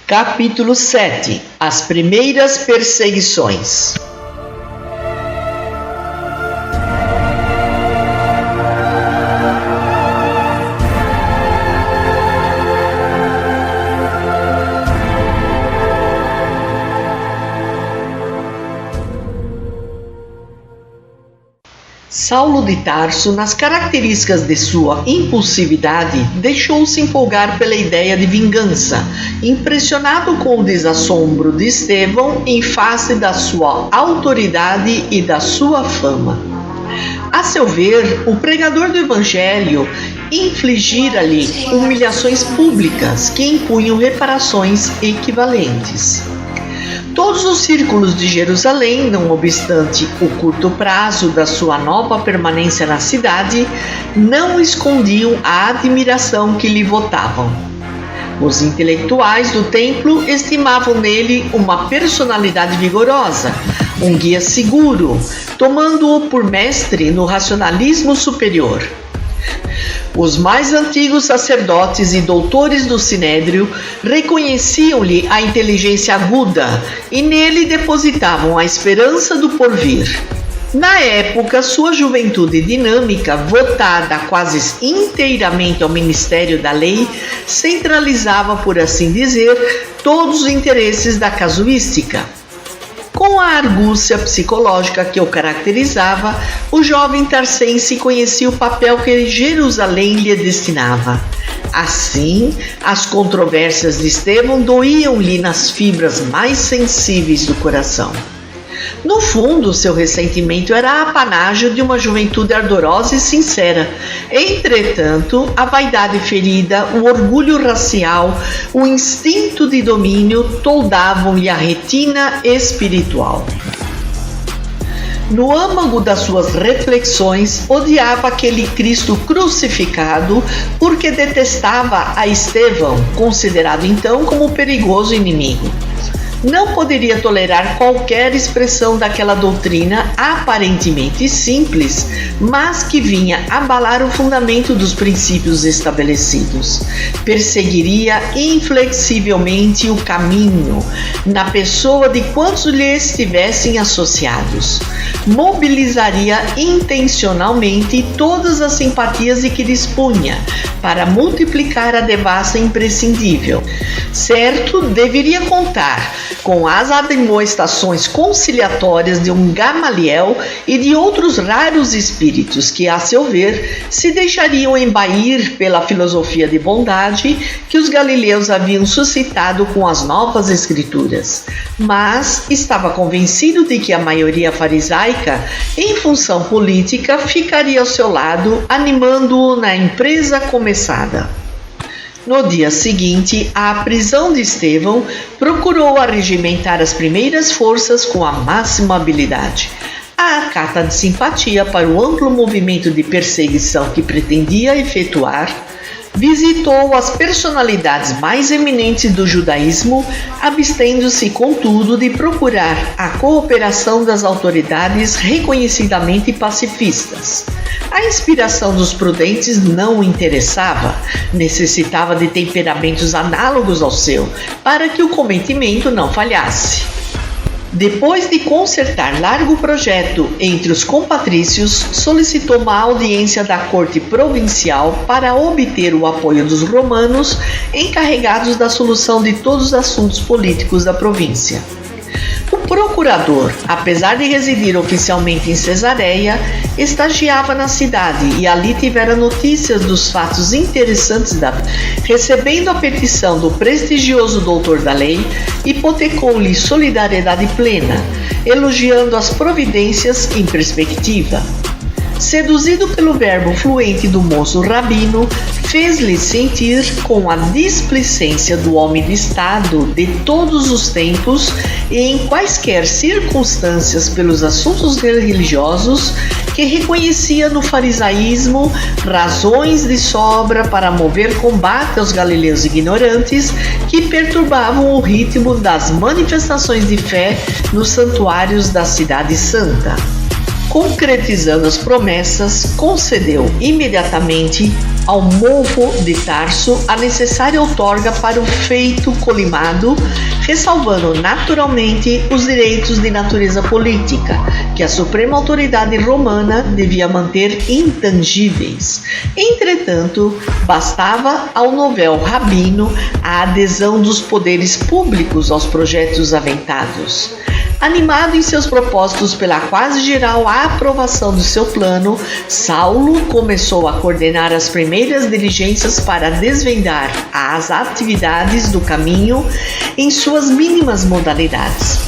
Capítulo 7. As primeiras perseguições. Saulo de Tarso, nas características de sua impulsividade, deixou-se empolgar pela ideia de vingança, impressionado com o desassombro de Estevão em face da sua autoridade e da sua fama. A seu ver, o pregador do Evangelho infligira-lhe humilhações públicas que impunham reparações equivalentes. Todos os círculos de Jerusalém, não obstante o curto prazo da sua nova permanência na cidade, não escondiam a admiração que lhe votavam. Os intelectuais do templo estimavam nele uma personalidade vigorosa, um guia seguro, tomando-o por mestre no racionalismo superior. Os mais antigos sacerdotes e doutores do Sinédrio reconheciam-lhe a inteligência aguda e nele depositavam a esperança do porvir. Na época, sua juventude dinâmica, votada quase inteiramente ao ministério da lei, centralizava, por assim dizer, todos os interesses da casuística. Com a argúcia psicológica que o caracterizava, o jovem tarsense conhecia o papel que Jerusalém lhe destinava. Assim, as controvérsias de Estevão doíam-lhe nas fibras mais sensíveis do coração. No fundo, seu ressentimento era apanágio de uma juventude ardorosa e sincera. Entretanto, a vaidade ferida, o orgulho racial, o instinto de domínio toldavam-lhe a retina espiritual. No âmago das suas reflexões, odiava aquele Cristo crucificado porque detestava a Estevão, considerado então como perigoso inimigo. Não poderia tolerar qualquer expressão daquela doutrina aparentemente simples, mas que vinha abalar o fundamento dos princípios estabelecidos. Perseguiria inflexivelmente o caminho na pessoa de quantos lhe estivessem associados. Mobilizaria intencionalmente todas as simpatias de que dispunha para multiplicar a devassa imprescindível. Certo, deveria contar com as admoestações conciliatórias de um Gamaliel e de outros raros espíritos que, a seu ver, se deixariam embair pela filosofia de bondade que os galileus haviam suscitado com as novas escrituras. Mas estava convencido de que a maioria farisaica, em função política, ficaria ao seu lado, animando-o na empresa começada. No dia seguinte, à prisão de Estevão, procurou arregimentar as primeiras forças com a máxima habilidade. A carta de simpatia para o amplo movimento de perseguição que pretendia efetuar, visitou as personalidades mais eminentes do judaísmo, abstendo-se, contudo, de procurar a cooperação das autoridades reconhecidamente pacifistas. A inspiração dos prudentes não o interessava, necessitava de temperamentos análogos ao seu, para que o cometimento não falhasse. Depois de concertar largo projeto entre os compatrícios, solicitou uma audiência da corte provincial para obter o apoio dos romanos encarregados da solução de todos os assuntos políticos da província. O procurador, apesar de residir oficialmente em Cesareia, estagiava na cidade e ali tivera notícias dos fatos interessantes recebendo a petição do prestigioso doutor da lei, hipotecou-lhe solidariedade plena, elogiando as providências em perspectiva. Seduzido pelo verbo fluente do moço rabino, fez-lhe sentir com a displicência do homem de Estado de todos os tempos e em quaisquer circunstâncias pelos assuntos religiosos que reconhecia no farisaísmo razões de sobra para mover combate aos galileus ignorantes que perturbavam o ritmo das manifestações de fé nos santuários da cidade santa. Concretizando as promessas, concedeu imediatamente ao movo de Tarso a necessária outorga para o feito colimado, ressalvando naturalmente os direitos de natureza política, que a suprema autoridade romana devia manter intangíveis. Entretanto, bastava ao novel rabino a adesão dos poderes públicos aos projetos aventados. Animado em seus propósitos pela quase geral aprovação do seu plano, Saulo começou a coordenar as primeiras diligências para desvendar as atividades do caminho em suas mínimas modalidades.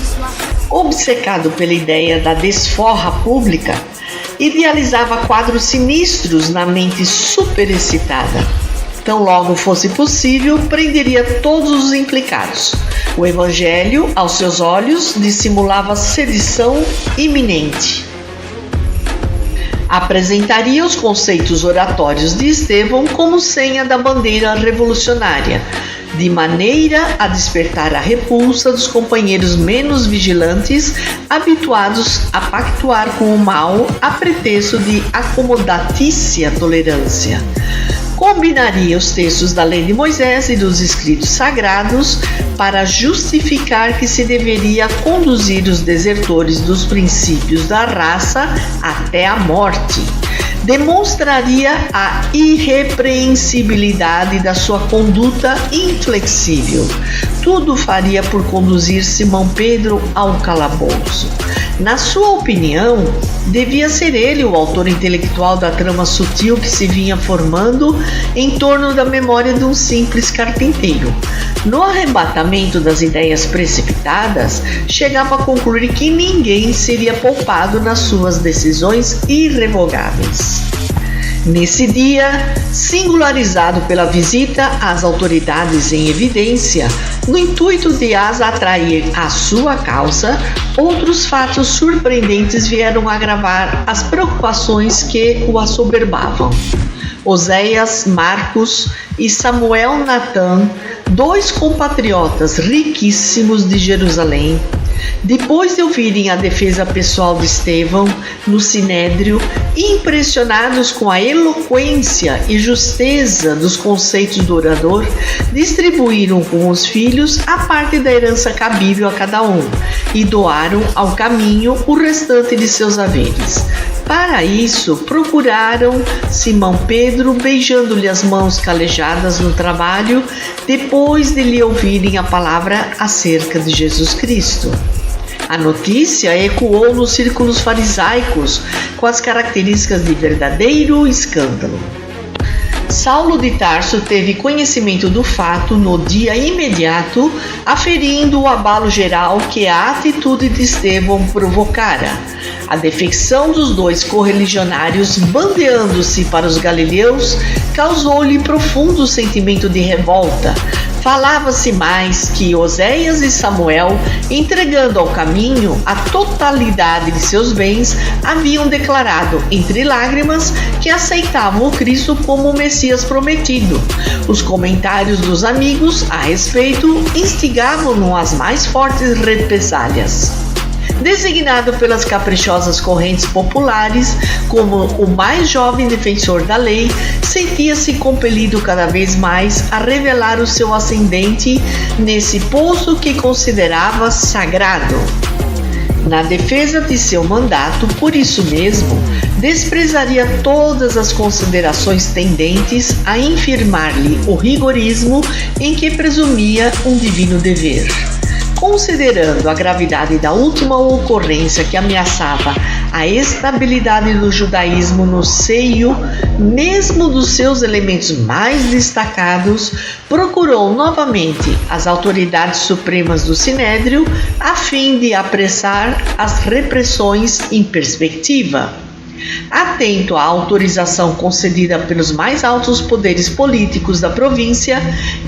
Obcecado pela ideia da desforra pública, idealizava quadros sinistros na mente superexcitada. Tão logo fosse possível, prenderia todos os implicados. O evangelho, aos seus olhos, dissimulava sedição iminente. Apresentaria os conceitos oratórios de Estevão como senha da bandeira revolucionária, de maneira a despertar a repulsa dos companheiros menos vigilantes, habituados a pactuar com o mal a pretexto de acomodatícia tolerância. Combinaria os textos da lei de Moisés e dos escritos sagrados para justificar que se deveria conduzir os desertores dos princípios da raça até a morte. Demonstraria a irrepreensibilidade da sua conduta inflexível. Tudo faria por conduzir Simão Pedro ao calabouço. Na sua opinião, devia ser ele o autor intelectual da trama sutil que se vinha formando em torno da memória de um simples carpinteiro. No arrebatamento das ideias precipitadas, chegava a concluir que ninguém seria poupado nas suas decisões irrevogáveis. Nesse dia, singularizado pela visita às autoridades em evidência, no intuito de as atrair à sua causa, outros fatos surpreendentes vieram agravar as preocupações que o assoberbavam. Oséias, Marcos e Samuel Natan, dois compatriotas riquíssimos de Jerusalém, depois de ouvirem a defesa pessoal de Estevão no Sinédrio, impressionados com a eloquência e justeza dos conceitos do orador, distribuíram com os filhos a parte da herança cabível a cada um e doaram ao caminho o restante de seus haveres. Para isso, procuraram Simão Pedro, beijando-lhe as mãos calejadas no trabalho, depois de lhe ouvirem a palavra acerca de Jesus Cristo. A notícia ecoou nos círculos farisaicos com as características de verdadeiro escândalo. Saulo de Tarso teve conhecimento do fato no dia imediato, aferindo o abalo geral que a atitude de Estevão provocara. A defecção dos dois correligionários, bandeando-se para os galileus, causou-lhe profundo sentimento de revolta. Falava-se mais que Oséias e Samuel, entregando ao caminho a totalidade de seus bens, haviam declarado, entre lágrimas, que aceitavam o Cristo como o Messias prometido. Os comentários dos amigos a respeito instigavam-no às mais fortes represálias. Designado pelas caprichosas correntes populares como o mais jovem defensor da lei, sentia-se compelido cada vez mais a revelar o seu ascendente nesse posto que considerava sagrado. Na defesa de seu mandato, por isso mesmo, desprezaria todas as considerações tendentes a infirmar-lhe o rigorismo em que presumia um divino dever. Considerando a gravidade da última ocorrência que ameaçava a estabilidade do judaísmo no seio mesmo dos seus elementos mais destacados, procurou novamente as autoridades supremas do Sinédrio a fim de apressar as repressões em perspectiva. Atento à autorização concedida pelos mais altos poderes políticos da província,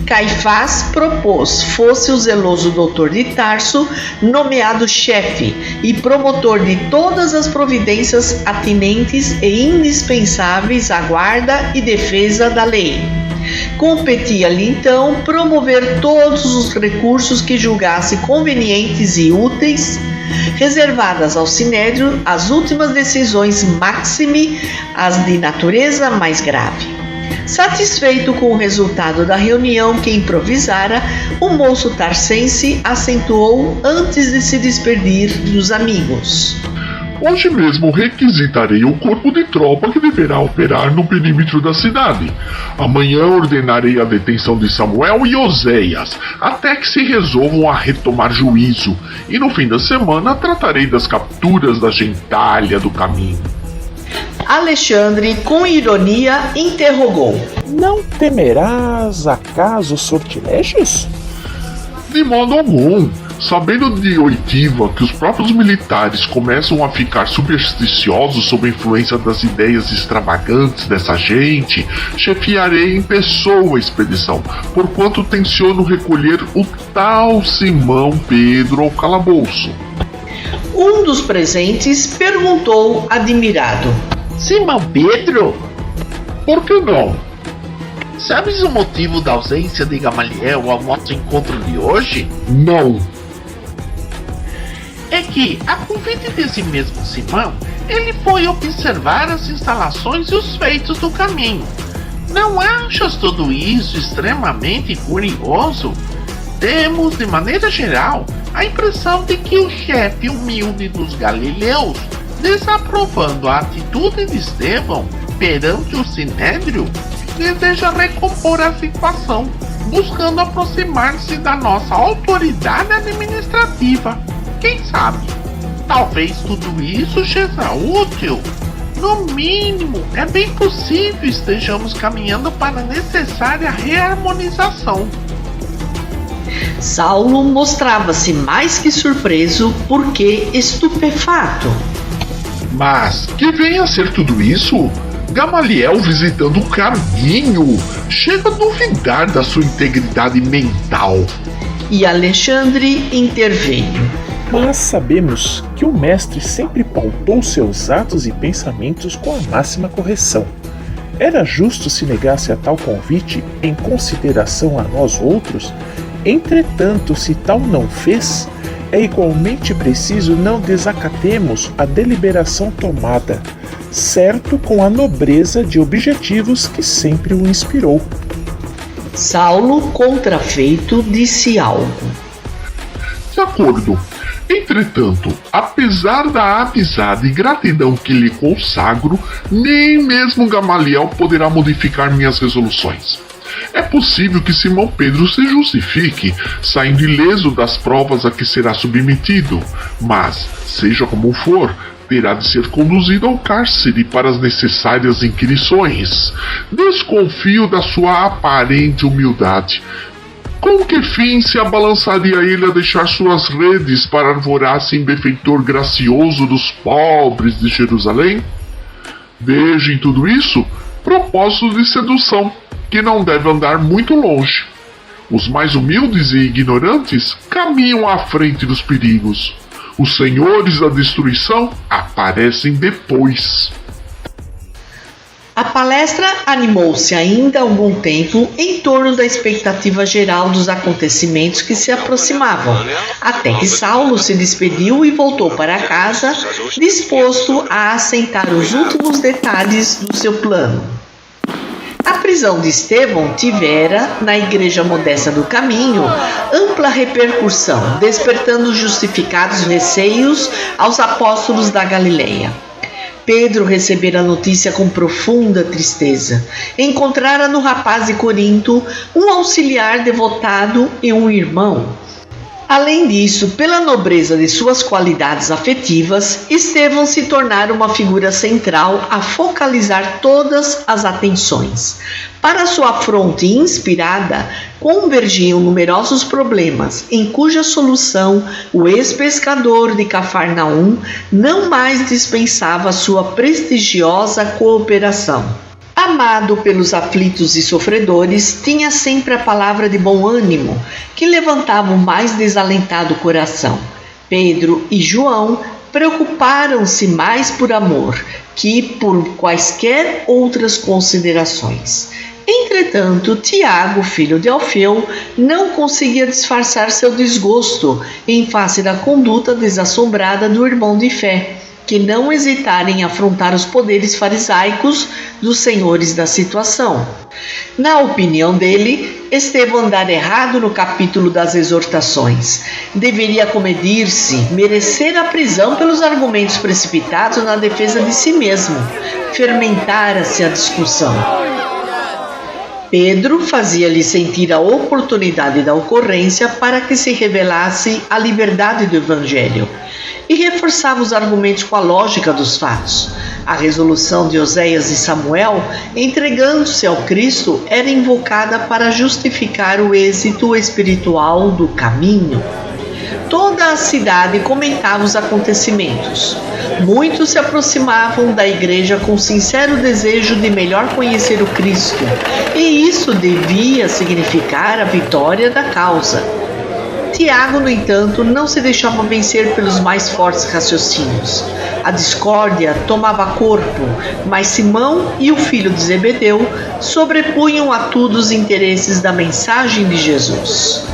Caifás propôs fosse o zeloso doutor de Tarso nomeado chefe e promotor de todas as providências atinentes e indispensáveis à guarda e defesa da lei. Competia-lhe então promover todos os recursos que julgasse convenientes e úteis, reservadas ao Sinédrio as últimas decisões, maxime as de natureza mais grave. Satisfeito com o resultado da reunião que improvisara, o moço tarcense acentuou antes de se despedir dos amigos. Hoje mesmo requisitarei o corpo de tropa que deverá operar no perímetro da cidade. Amanhã ordenarei a detenção de Samuel e Oséias, até que se resolvam a retomar juízo, e no fim da semana tratarei das capturas da gentalha do caminho. Alexandre, com ironia, interrogou: Não temerás acaso sortilégios? De modo algum. Sabendo de oitiva que os próprios militares começam a ficar supersticiosos sob a influência das ideias extravagantes dessa gente, chefiarei em pessoa a expedição, porquanto tenciono recolher o tal Simão Pedro ao calabouço. Um dos presentes perguntou admirado: Simão Pedro? Por que não? Sabes o motivo da ausência de Gamaliel ao nosso encontro de hoje? Não. É que, a convite desse mesmo Simão, ele foi observar as instalações e os feitos do caminho. Não achas tudo isso extremamente curioso? Temos, de maneira geral, a impressão de que o chefe humilde dos galileus, desaprovando a atitude de Estevão perante o Sinédrio, deseja recompor a situação, buscando aproximar-se da nossa autoridade administrativa. Quem sabe? Talvez tudo isso seja útil. No mínimo, é bem possível estejamos caminhando para a necessária reharmonização. Saulo mostrava-se mais que surpreso, porque estupefato. Mas que venha a ser tudo isso? Gamaliel visitando o Carminho? Chega a duvidar da sua integridade mental. E Alexandre interveio: Mas sabemos que o mestre sempre pautou seus atos e pensamentos com a máxima correção. Era justo se negasse a tal convite em consideração a nós outros? Entretanto, se tal não fez, é igualmente preciso não desacatemos a deliberação tomada, certo com a nobreza de objetivos que sempre o inspirou. Saulo, contrafeito, disse algo. De acordo. Entretanto, apesar da amizade e gratidão que lhe consagro, nem mesmo Gamaliel poderá modificar minhas resoluções. É possível que Simão Pedro se justifique, saindo ileso das provas a que será submetido, mas, seja como for, terá de ser conduzido ao cárcere para as necessárias inquirições. Desconfio da sua aparente humildade. Com que fim se abalançaria ele a deixar suas redes para arvorar-se em benfeitor gracioso dos pobres de Jerusalém? Veja em tudo isso propósito de sedução, que não deve andar muito longe. Os mais humildes e ignorantes caminham à frente dos perigos. Os senhores da destruição aparecem depois. A palestra animou-se ainda algum tempo em torno da expectativa geral dos acontecimentos que se aproximavam, até que Saulo se despediu e voltou para casa, disposto a assentar os últimos detalhes do seu plano. A prisão de Estevão tivera, na igreja modesta do caminho, ampla repercussão, despertando justificados receios aos apóstolos da Galileia. Pedro recebera a notícia com profunda tristeza. Encontrara no rapaz de Corinto um auxiliar devotado e um irmão. Além disso, pela nobreza de suas qualidades afetivas, Estevão se tornara uma figura central a focalizar todas as atenções. Para sua fronte inspirada, convergiam numerosos problemas, em cuja solução o ex-pescador de Cafarnaum não mais dispensava sua prestigiosa cooperação. Amado pelos aflitos e sofredores, tinha sempre a palavra de bom ânimo, que levantava o mais desalentado coração. Pedro e João preocuparam-se mais por amor que por quaisquer outras considerações. Entretanto, Tiago, filho de Alfeu, não conseguia disfarçar seu desgosto em face da conduta desassombrada do irmão de fé. que não hesitaram em afrontar os poderes farisaicos dos senhores da situação. Na opinião dele, Estevão andara errado no capítulo das exortações. Deveria comedir-se, merecer a prisão pelos argumentos precipitados na defesa de si mesmo. Fermentara-se a discussão. Pedro fazia-lhe sentir a oportunidade da ocorrência para que se revelasse a liberdade do Evangelho e reforçava os argumentos com a lógica dos fatos. A resolução de Oséias e Samuel, entregando-se ao Cristo, era invocada para justificar o êxito espiritual do caminho. Toda a cidade comentava os acontecimentos. Muitos se aproximavam da igreja com sincero desejo de melhor conhecer o Cristo, e isso devia significar a vitória da causa. Tiago, no entanto, não se deixava vencer pelos mais fortes raciocínios. A discórdia tomava corpo, mas Simão e o filho de Zebedeu sobrepunham a tudo os interesses da mensagem de Jesus.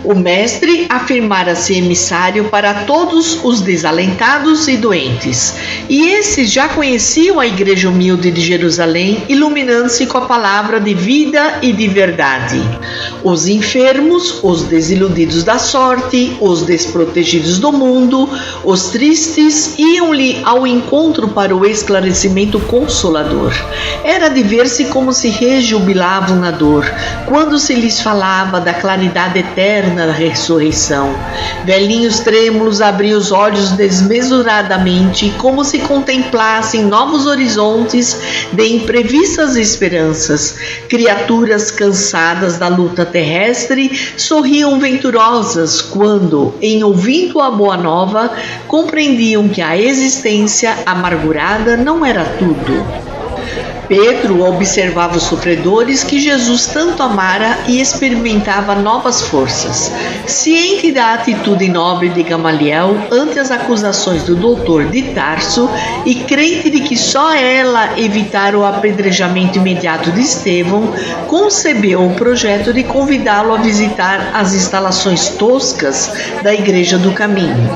O mestre afirmara-se emissário para todos os desalentados e doentes, e esses já conheciam a igreja humilde de Jerusalém, iluminando-se com a palavra de vida e de verdade. Os enfermos, os desiludidos da sorte, os desprotegidos do mundo, os tristes iam-lhe ao encontro para o esclarecimento consolador. Era de ver-se como se rejubilavam na dor, quando se lhes falava da claridade eterna da ressurreição. Velhinhos trêmulos abriam os olhos desmesuradamente, como se contemplassem novos horizontes de imprevistas esperanças. Criaturas cansadas da luta terrestre sorriam venturosas quando, em ouvindo a boa nova, compreendiam que a existência amargurada não era tudo. Pedro observava os sofredores que Jesus tanto amara e experimentava novas forças. Ciente da atitude nobre de Gamaliel ante as acusações do doutor de Tarso e crente de que só ela evitara o apedrejamento imediato de Estevão, concebeu o projeto de convidá-lo a visitar as instalações toscas da Igreja do Caminho.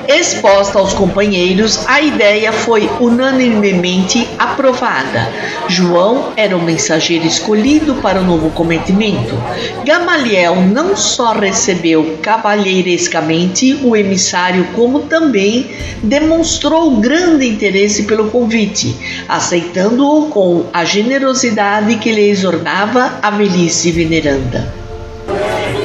Exposta aos companheiros, a ideia foi unanimemente aprovada. João era o mensageiro escolhido para o novo cometimento. Gamaliel não só recebeu cavalheirescamente o emissário, como também demonstrou grande interesse pelo convite, aceitando-o com a generosidade que lhe exornava a velhice veneranda.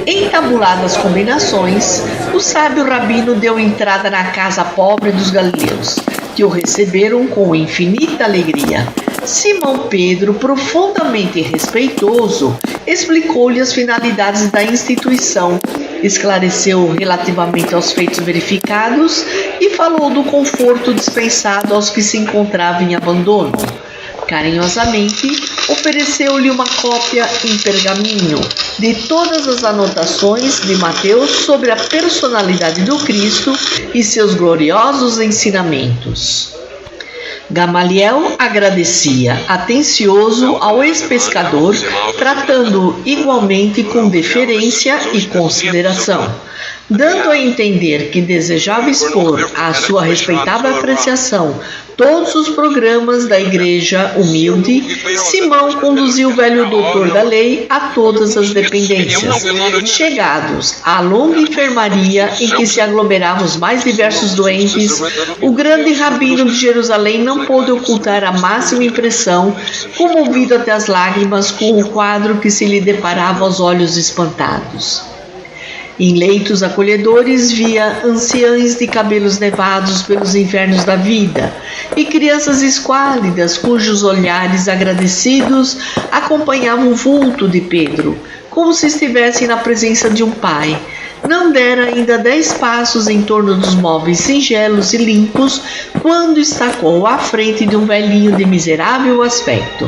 Entabuladas as combinações, o sábio rabino deu entrada na casa pobre dos galileus, que o receberam com infinita alegria. Simão Pedro, profundamente respeitoso, explicou-lhe as finalidades da instituição, esclareceu relativamente aos feitos verificados e falou do conforto dispensado aos que se encontravam em abandono. Carinhosamente, ofereceu-lhe uma cópia em pergaminho de todas as anotações de Mateus sobre a personalidade do Cristo e seus gloriosos ensinamentos. Gamaliel agradecia, atencioso ao ex-pescador, tratando-o igualmente com deferência e consideração. Dando a entender que desejava expor à sua respeitável apreciação todos os programas da igreja humilde, Simão conduziu o velho doutor da lei a todas as dependências. Chegados à longa enfermaria em que se aglomeravam os mais diversos doentes, o grande rabino de Jerusalém não pôde ocultar a máxima impressão, comovido até as lágrimas com o quadro que se lhe deparava aos olhos espantados. Em leitos acolhedores via anciães de cabelos nevados pelos invernos da vida e crianças esquálidas cujos olhares agradecidos acompanhavam o vulto de Pedro, como se estivessem na presença de um pai. Não dera ainda 10 passos em torno dos móveis singelos e limpos quando estacou à frente de um velhinho de miserável aspecto.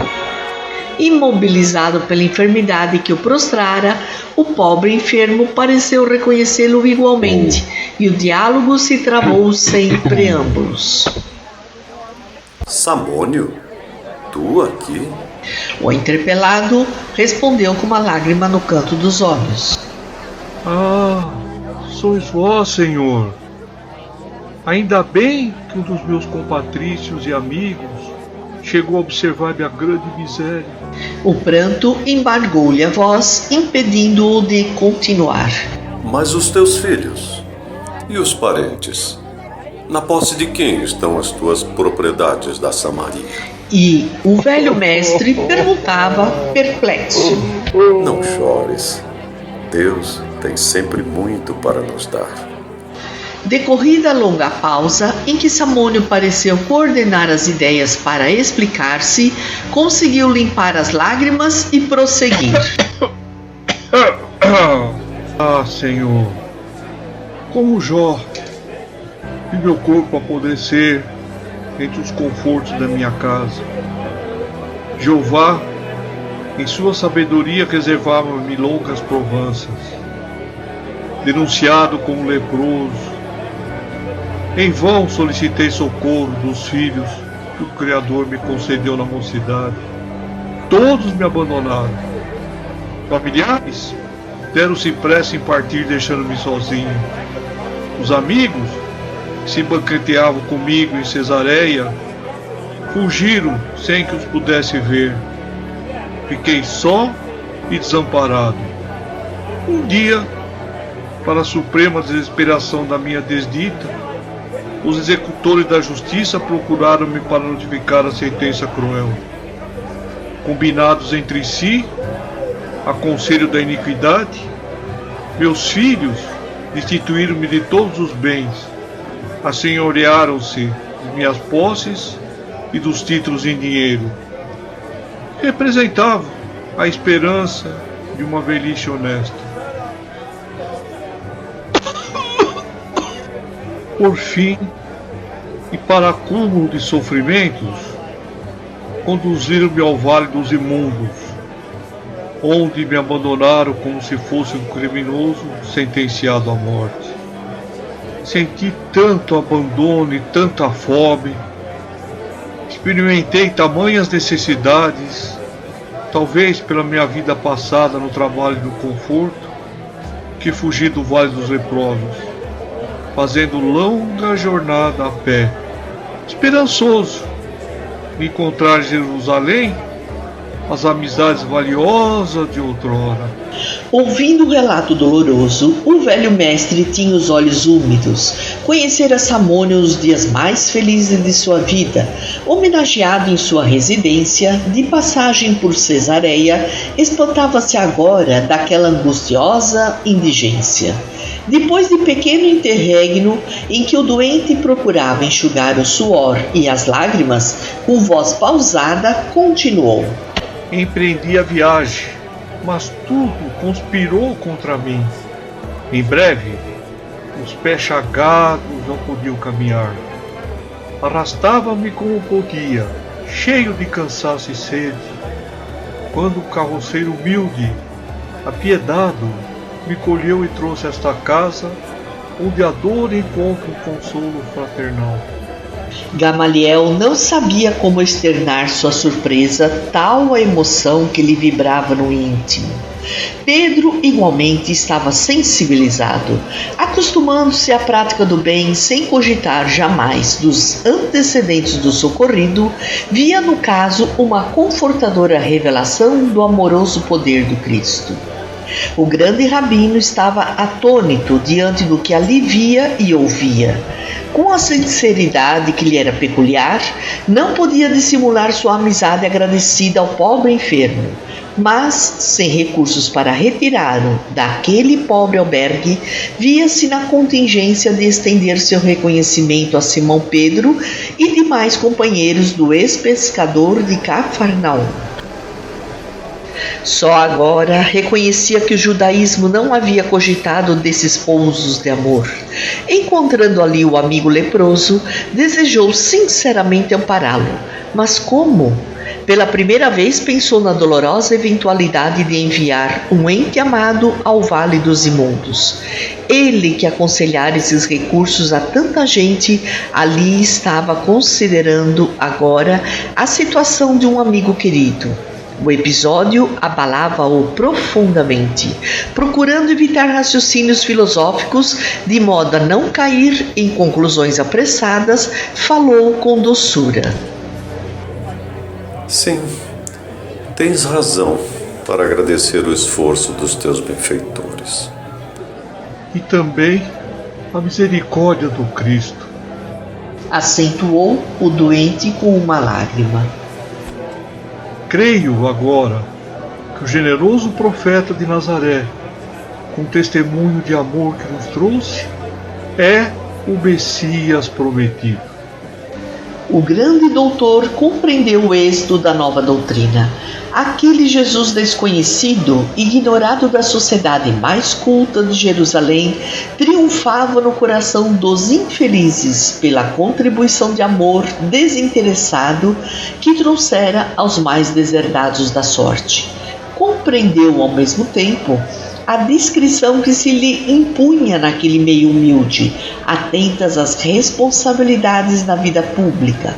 Imobilizado pela enfermidade que o prostrara, o pobre enfermo pareceu reconhecê-lo igualmente, e o diálogo se travou sem preâmbulos. Samônio, tu aqui? O interpelado respondeu com uma lágrima no canto dos olhos. Ah, sois vós, Senhor. Ainda bem que um dos meus compatrícios e amigos chegou a observar minha grande miséria. O pranto embargou-lhe a voz, impedindo-o de continuar. Mas os teus filhos e os parentes? Na posse de quem estão as tuas propriedades da Samaria? E o velho mestre perguntava, perplexo. Não chores. Deus tem sempre muito para nos dar. Decorrida a longa pausa, em que Samônio pareceu coordenar as ideias para explicar-se, conseguiu limpar as lágrimas e prosseguir. Ah, Senhor, como Jó, vi meu corpo apodrecer entre os confortos da minha casa. Jeová, em sua sabedoria, reservava-me longas provanças. Denunciado como leproso, em vão solicitei socorro dos filhos que o Criador me concedeu na mocidade. Todos me abandonaram. Familiares deram-se pressa em partir, deixando-me sozinho. Os amigos que se banqueteavam comigo em Cesareia fugiram sem que os pudesse ver. Fiquei só e desamparado. Um dia, para a suprema desesperação da minha desdita, os executores da justiça procuraram-me para notificar a sentença cruel. Combinados entre si, a conselho da iniquidade, meus filhos destituíram-me de todos os bens, assenhorearam-se de minhas posses e dos títulos em dinheiro. Representavam a esperança de uma velhice honesta. Por fim, e para acúmulo de sofrimentos, conduziram-me ao vale dos imundos, onde me abandonaram como se fosse um criminoso sentenciado à morte. Senti tanto abandono e tanta fome, experimentei tamanhas necessidades, talvez pela minha vida passada no trabalho e no conforto, que fugi do vale dos leprosos, fazendo longa jornada a pé, esperançoso de encontrar em Jerusalém as amizades valiosas de outrora. Ouvindo o relato doloroso, o velho mestre tinha os olhos úmidos. Conhecera Samônio os dias mais felizes de sua vida. Homenageado em sua residência, de passagem por Cesareia, espantava-se agora daquela angustiosa indigência. Depois de pequeno interregno em que o doente procurava enxugar o suor e as lágrimas, com voz pausada, continuou. Empreendi a viagem, mas tudo conspirou contra mim. Em breve, os pés chagados não podiam caminhar. Arrastava-me como podia, cheio de cansaço e sede, quando o carroceiro humilde, apiedado, me colheu e trouxe a esta casa, onde a dor encontra um consolo fraternal. Gamaliel não sabia como externar sua surpresa, tal a emoção que lhe vibrava no íntimo. Pedro igualmente estava sensibilizado, acostumando-se à prática do bem sem cogitar jamais dos antecedentes do socorrido, via no caso uma confortadora revelação do amoroso poder do Cristo. O grande rabino estava atônito diante do que ali via e ouvia. Com a sinceridade que lhe era peculiar, não podia dissimular sua amizade agradecida ao pobre enfermo, mas, sem recursos para retirá-lo daquele pobre albergue, via-se na contingência de estender seu reconhecimento a Simão Pedro e demais companheiros do ex-pescador de Cafarnaum. Só agora reconhecia que o judaísmo não havia cogitado desses pousos de amor. Encontrando ali o amigo leproso, desejou sinceramente ampará-lo. Mas como? Pela primeira vez pensou na dolorosa eventualidade de enviar um ente amado ao Vale dos Imundos. Ele que aconselhara esses recursos a tanta gente, ali estava considerando agora a situação de um amigo querido. O episódio abalava-o profundamente, procurando evitar raciocínios filosóficos de modo a não cair em conclusões apressadas, falou com doçura. Sim, tens razão para agradecer o esforço dos teus benfeitores. E também a misericórdia do Cristo. Acentuou o doente com uma lágrima. Creio agora que o generoso profeta de Nazaré, com testemunho de amor que nos trouxe, é o Messias prometido. O grande doutor compreendeu o êxito da nova doutrina. Aquele Jesus desconhecido, ignorado da sociedade mais culta de Jerusalém, triunfava no coração dos infelizes pela contribuição de amor desinteressado que trouxera aos mais deserdados da sorte. Compreendeu ao mesmo tempo a discrição que se lhe impunha naquele meio humilde, atentas às responsabilidades da vida pública.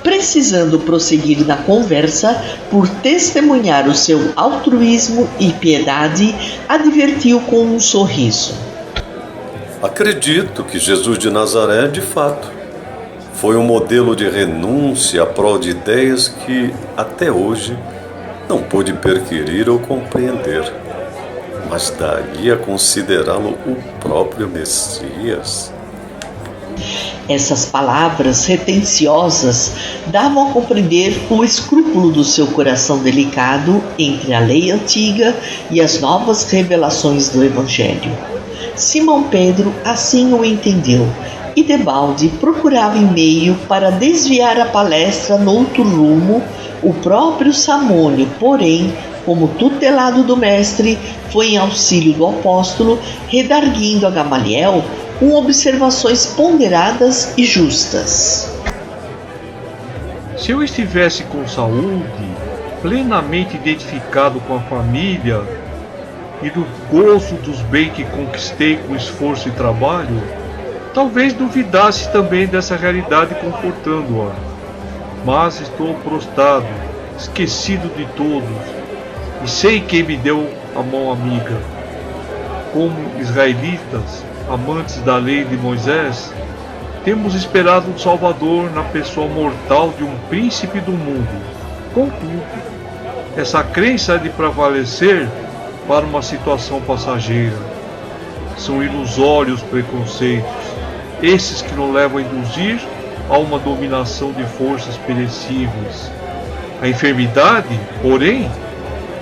Precisando prosseguir na conversa por testemunhar o seu altruísmo e piedade, advertiu com um sorriso. Acredito que Jesus de Nazaré, de fato, foi um modelo de renúncia à prol de ideias que, até hoje, não pude perquirir ou compreender. Mas daí a considerá-lo o próprio Messias. Essas palavras retenciosas davam a compreender o escrúpulo do seu coração delicado entre a lei antiga e as novas revelações do Evangelho. Simão Pedro assim o entendeu e debalde procurava em meio para desviar a palestra noutro rumo. O próprio Samônio, porém, como tutelado do mestre, foi em auxílio do apóstolo, redarguindo a Gamaliel com observações ponderadas e justas. Se eu estivesse com saúde, plenamente identificado com a família e do gozo dos bens que conquistei com esforço e trabalho, talvez duvidasse também dessa realidade confortando-a. Mas estou prostrado, esquecido de todos, e sei quem me deu a mão amiga. Como israelitas, amantes da lei de Moisés, temos esperado um Salvador na pessoa mortal de um príncipe do mundo. Contudo, essa crença há de prevalecer para uma situação passageira. São ilusórios preconceitos, esses que nos levam a induzir a uma dominação de forças perecíveis. A enfermidade, porém,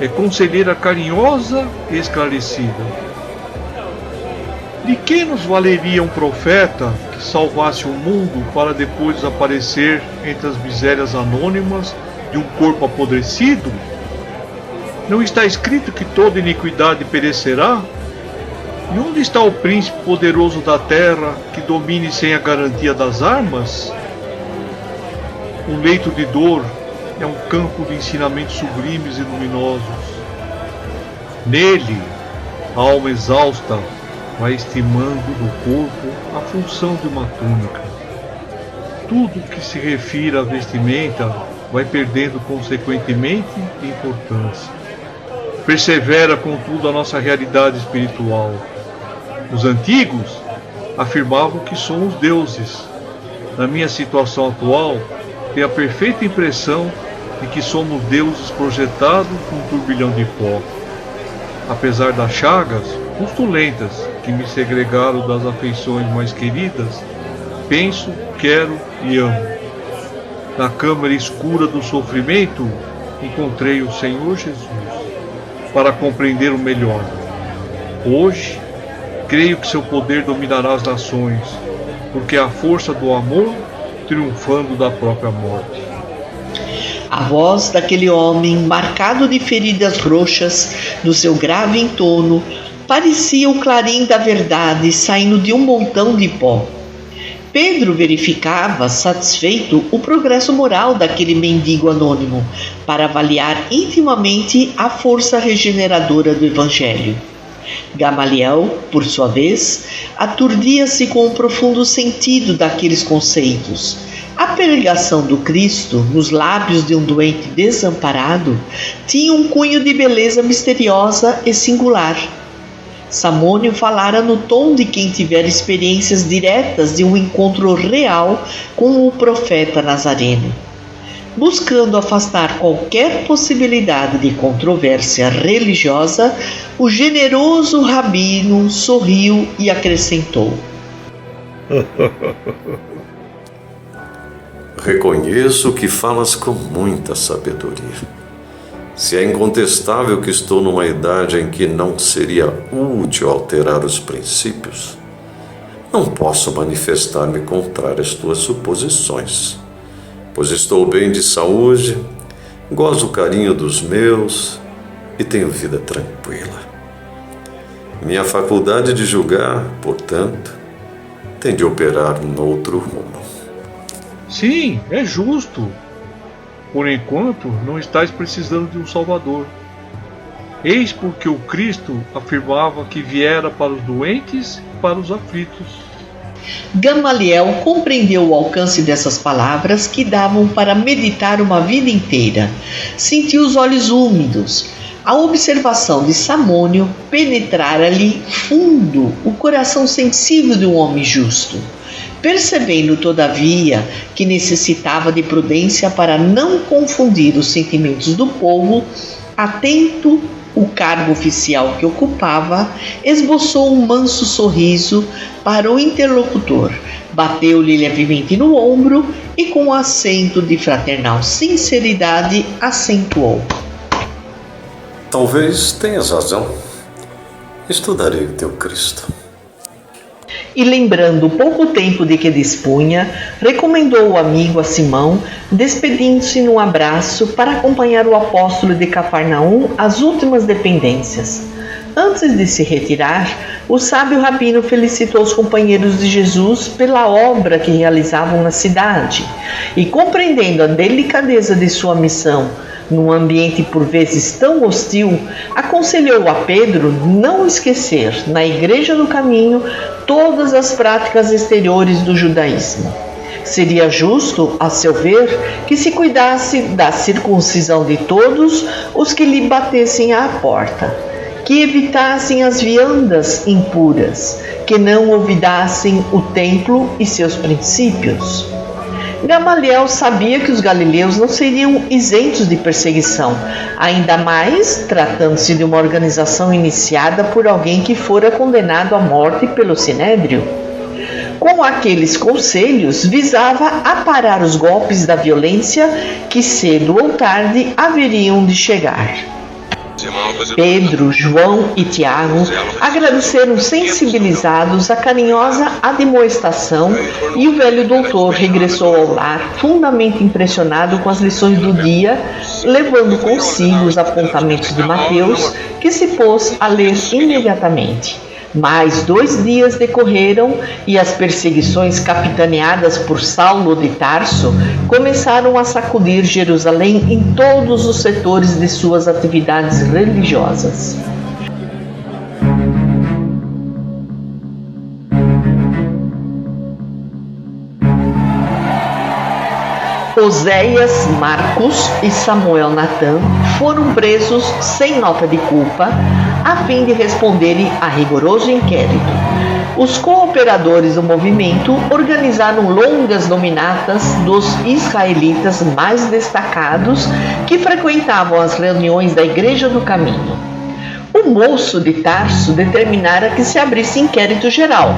é conselheira carinhosa e esclarecida. De que nos valeria um profeta que salvasse o mundo para depois desaparecer entre as misérias anônimas de um corpo apodrecido? Não está escrito que toda iniquidade perecerá? E onde está o príncipe poderoso da terra que domine sem a garantia das armas? Um leito de dor é um campo de ensinamentos sublimes e luminosos. Nele, a alma exausta vai estimando do corpo a função de uma túnica. Tudo que se refira à vestimenta vai perdendo consequentemente importância. Persevera, contudo, a nossa realidade espiritual. Os antigos afirmavam que somos deuses. Na minha situação atual, tenho a perfeita impressão de que somos deuses projetados num turbilhão de pó. Apesar das chagas pustulentas que me segregaram das afeições mais queridas, penso, quero e amo. Na câmara escura do sofrimento, encontrei o Senhor Jesus, para compreender o melhor. Hoje, creio que seu poder dominará as nações, porque é a força do amor triunfando da própria morte. A voz daquele homem, marcado de feridas roxas, no seu grave entono, parecia o clarim da verdade saindo de um montão de pó. Pedro verificava, satisfeito, o progresso moral daquele mendigo anônimo, para avaliar intimamente a força regeneradora do Evangelho. Gamaliel, por sua vez, aturdia-se com o profundo sentido daqueles conceitos. A pregação do Cristo, nos lábios de um doente desamparado, tinha um cunho de beleza misteriosa e singular. Samônio falara no tom de quem tivera experiências diretas de um encontro real com o profeta nazareno. Buscando afastar qualquer possibilidade de controvérsia religiosa, o generoso rabino sorriu e acrescentou: Reconheço que falas com muita sabedoria. Se é incontestável que estou numa idade em que não seria útil alterar os princípios, não posso manifestar-me contrário às tuas suposições, pois estou bem de saúde, gozo o carinho dos meus e tenho vida tranquila. Minha faculdade de julgar, portanto, tem de operar noutro rumo. Sim, é justo. Por enquanto, não estáis precisando de um Salvador. Eis porque o Cristo afirmava que viera para os doentes e para os aflitos. Gamaliel compreendeu o alcance dessas palavras que davam para meditar uma vida inteira. Sentiu os olhos úmidos. A observação de Samônio penetrara-lhe fundo o coração sensível de um homem justo. Percebendo, todavia, que necessitava de prudência para não confundir os sentimentos do povo, atento ao cargo oficial que ocupava, esboçou um manso sorriso para o interlocutor, bateu-lhe levemente no ombro e, com um acento de fraternal sinceridade, acentuou: Talvez tenhas razão. Estudarei o teu Cristo. E, lembrando o pouco tempo de que dispunha, recomendou o amigo a Simão, despedindo-se num abraço para acompanhar o apóstolo de Cafarnaum às últimas dependências. Antes de se retirar, o sábio rabino felicitou os companheiros de Jesus pela obra que realizavam na cidade e, compreendendo a delicadeza de sua missão num ambiente por vezes tão hostil, aconselhou a Pedro não esquecer, na Igreja do Caminho, todas as práticas exteriores do judaísmo. Seria justo, a seu ver, que se cuidasse da circuncisão de todos os que lhe batessem à porta, que evitassem as viandas impuras, que não olvidassem o templo e seus princípios. Gamaliel sabia que os galileus não seriam isentos de perseguição, ainda mais tratando-se de uma organização iniciada por alguém que fora condenado à morte pelo Sinédrio. Com aqueles conselhos, visava aparar os golpes da violência que cedo ou tarde haveriam de chegar. Pedro, João e Tiago agradeceram sensibilizados a carinhosa admoestação e o velho doutor regressou ao lar fundamente impressionado com as lições do dia, levando consigo os apontamentos de Mateus, que se pôs a ler imediatamente. Mais 2 dias decorreram e as perseguições capitaneadas por Saulo de Tarso começaram a sacudir Jerusalém em todos os setores de suas atividades religiosas. Oséias, Marcos e Samuel Natan foram presos sem nota de culpa, a fim de responderem a rigoroso inquérito. Os cooperadores do movimento organizaram longas nominatas dos israelitas mais destacados que frequentavam as reuniões da Igreja do Caminho. O moço de Tarso determinara que se abrisse inquérito geral.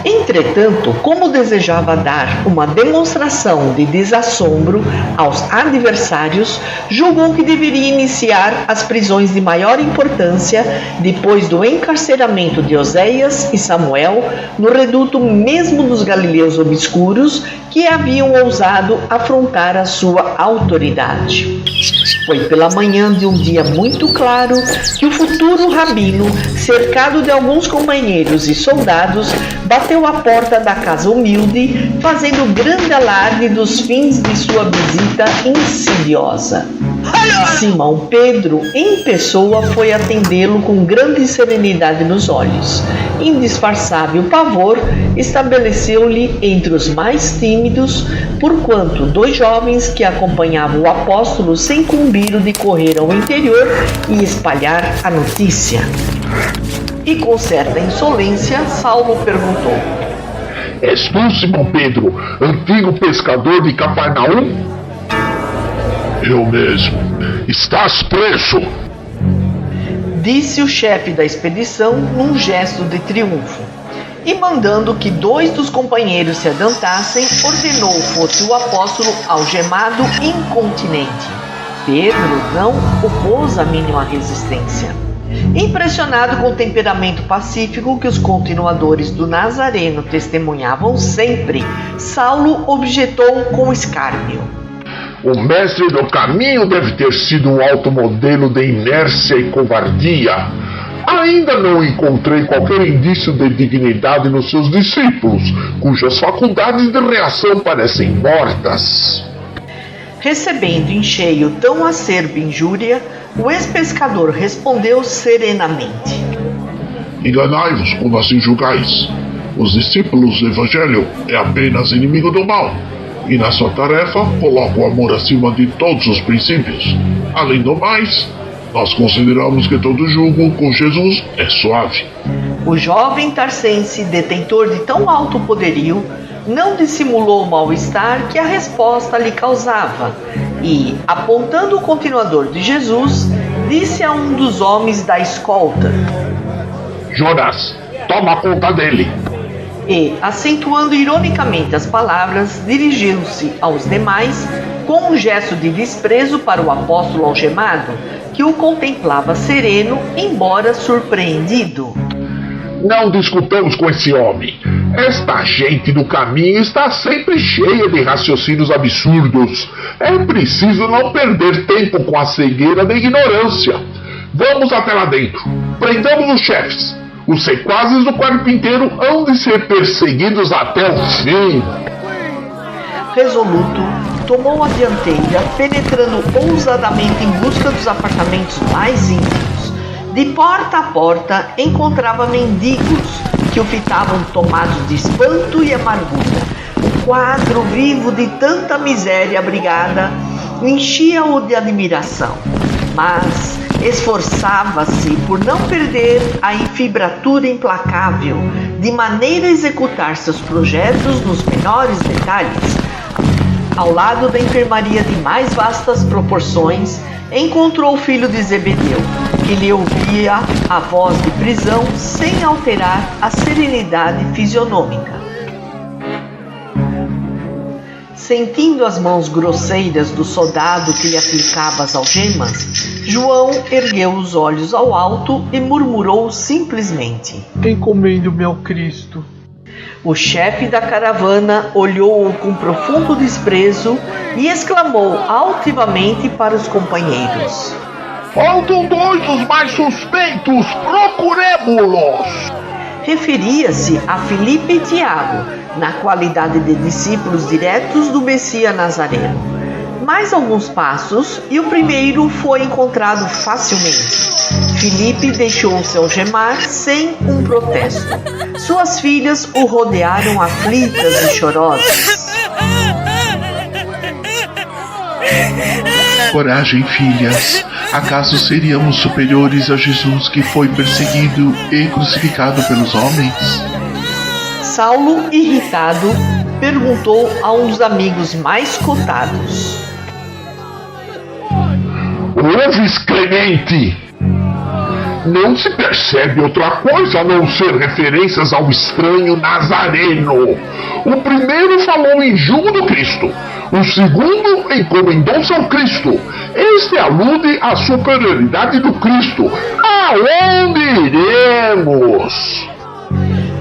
Entretanto, como desejava dar uma demonstração de desassombro aos adversários, julgou que deveria iniciar as prisões de maior importância depois do encarceramento de Oséias e Samuel no reduto mesmo dos galileus obscuros que haviam ousado afrontar a sua autoridade. Foi pela manhã de um dia muito claro que o futuro rabino, cercado de alguns companheiros e soldados, bateu à porta da casa humilde, fazendo grande alarde dos fins de sua visita insidiosa. Simão Pedro, em pessoa, foi atendê-lo com grande serenidade nos olhos. Indisfarçável pavor estabeleceu-lhe entre os mais tímidos, porquanto 2 jovens que acompanhavam o apóstolo se incumbiram de correr ao interior e espalhar a notícia. E com certa insolência, Saulo perguntou: És tu, Simão Pedro, antigo pescador de Cafarnaum? Eu mesmo. Estás preso! Disse o chefe da expedição num gesto de triunfo. E mandando que 2 dos companheiros se adiantassem, ordenou fosse o apóstolo algemado incontinente. Pedro não opôs a mínima resistência. Impressionado com o temperamento pacífico que os continuadores do Nazareno testemunhavam sempre, Saulo objetou com escárnio: O mestre do caminho deve ter sido um alto modelo de inércia e covardia. Ainda não encontrei qualquer indício de dignidade nos seus discípulos, cujas faculdades de reação parecem mortas. Recebendo em cheio tão acerba injúria, o ex-pescador respondeu serenamente: Enganai-vos como assim julgais. Os discípulos do Evangelho é apenas inimigo do mal, e na sua tarefa coloca o amor acima de todos os princípios. Além do mais, nós consideramos que todo julgo com Jesus é suave. O jovem tarcense, detentor de tão alto poderio, não dissimulou o mal-estar que a resposta lhe causava e, apontando o continuador de Jesus, disse a um dos homens da escolta: Jonas, toma conta dele. E, acentuando ironicamente as palavras, dirigiu-se aos demais com um gesto de desprezo para o apóstolo algemado, que o contemplava sereno, embora surpreendido. Não discutamos com esse homem. Esta gente do caminho está sempre cheia de raciocínios absurdos. É preciso não perder tempo com a cegueira da ignorância. Vamos até lá dentro. Prendamos os chefes. Os sequazes do carpinteiro hão de ser perseguidos até o fim. Resoluto, tomou a dianteira, penetrando ousadamente em busca dos apartamentos mais íntimos. De porta a porta, encontrava mendigos que o fitavam tomados de espanto e amargura. O quadro vivo de tanta miséria abrigada enchia-o de admiração, mas esforçava-se por não perder a infibratura implacável, de maneira a executar seus projetos nos menores detalhes. Ao lado da enfermaria de mais vastas proporções, encontrou o filho de Zebedeu, que lhe ouvia a voz de prisão sem alterar a serenidade fisionômica. Sentindo as mãos grosseiras do soldado que lhe aplicava as algemas, João ergueu os olhos ao alto e murmurou simplesmente: Encomendo-me ao Cristo. O chefe da caravana olhou-o com profundo desprezo e exclamou altivamente para os companheiros: Faltam 2 dos mais suspeitos, procuremo-los! Referia-se a Filipe e Tiago, na qualidade de discípulos diretos do Messias Nazareno. Mais alguns passos e o primeiro foi encontrado facilmente. Filipe deixou-se algemar sem um protesto. Suas filhas o rodearam aflitas e chorosas. Coragem, filhas. Acaso seríamos superiores a Jesus que foi perseguido e crucificado pelos homens? Saulo, irritado, perguntou a um dos amigos mais cotados: Ouves, Clemente? Não se percebe outra coisa a não ser referências ao estranho Nazareno. O primeiro falou em julgo do Cristo. O segundo encomendou-se ao Cristo. Este alude à superioridade do Cristo. Aonde iremos?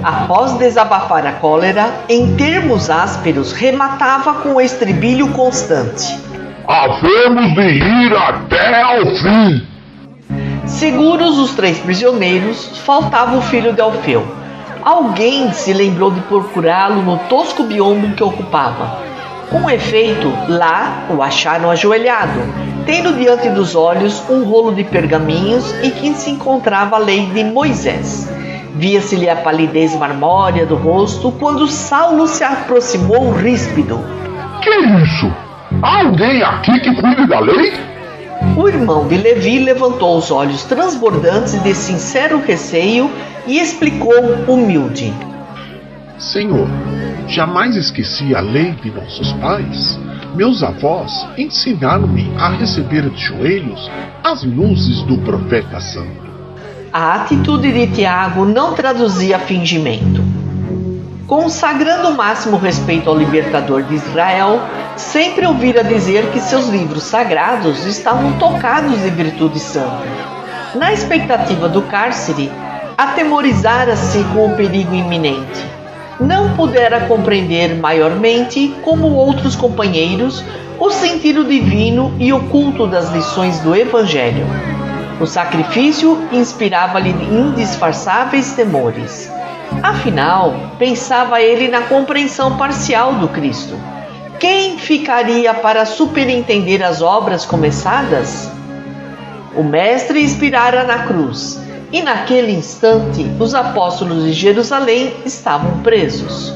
Após desabafar a cólera, em termos ásperos, rematava com o estribilho constante: Havemos de ir até ao fim. Seguros os 3 prisioneiros, faltava o filho de Alfeu. Alguém se lembrou de procurá-lo no tosco biombo que ocupava. Com efeito, lá o acharam ajoelhado, tendo diante dos olhos um rolo de pergaminhos em que se encontrava a lei de Moisés. Via-se-lhe a palidez marmórea do rosto quando Saulo se aproximou ríspido. Que isso? Há alguém aqui que cuide da lei? O irmão de Levi levantou os olhos transbordantes de sincero receio e explicou humilde. Senhor, jamais esqueci a lei de nossos pais. Meus avós ensinaram-me a receber de joelhos as luzes do profeta santo. A atitude de Tiago não traduzia fingimento. Consagrando o máximo respeito ao libertador de Israel, sempre ouvira dizer que seus livros sagrados estavam tocados de virtude santa. Na expectativa do cárcere, atemorizara-se com o perigo iminente. Não pudera compreender maiormente, como outros companheiros, o sentido divino e oculto das lições do Evangelho. O sacrifício inspirava-lhe indisfarçáveis temores. Afinal, pensava ele na compreensão parcial do Cristo. Quem ficaria para superintender as obras começadas? O Mestre expirara na cruz, e naquele instante os apóstolos de Jerusalém estavam presos.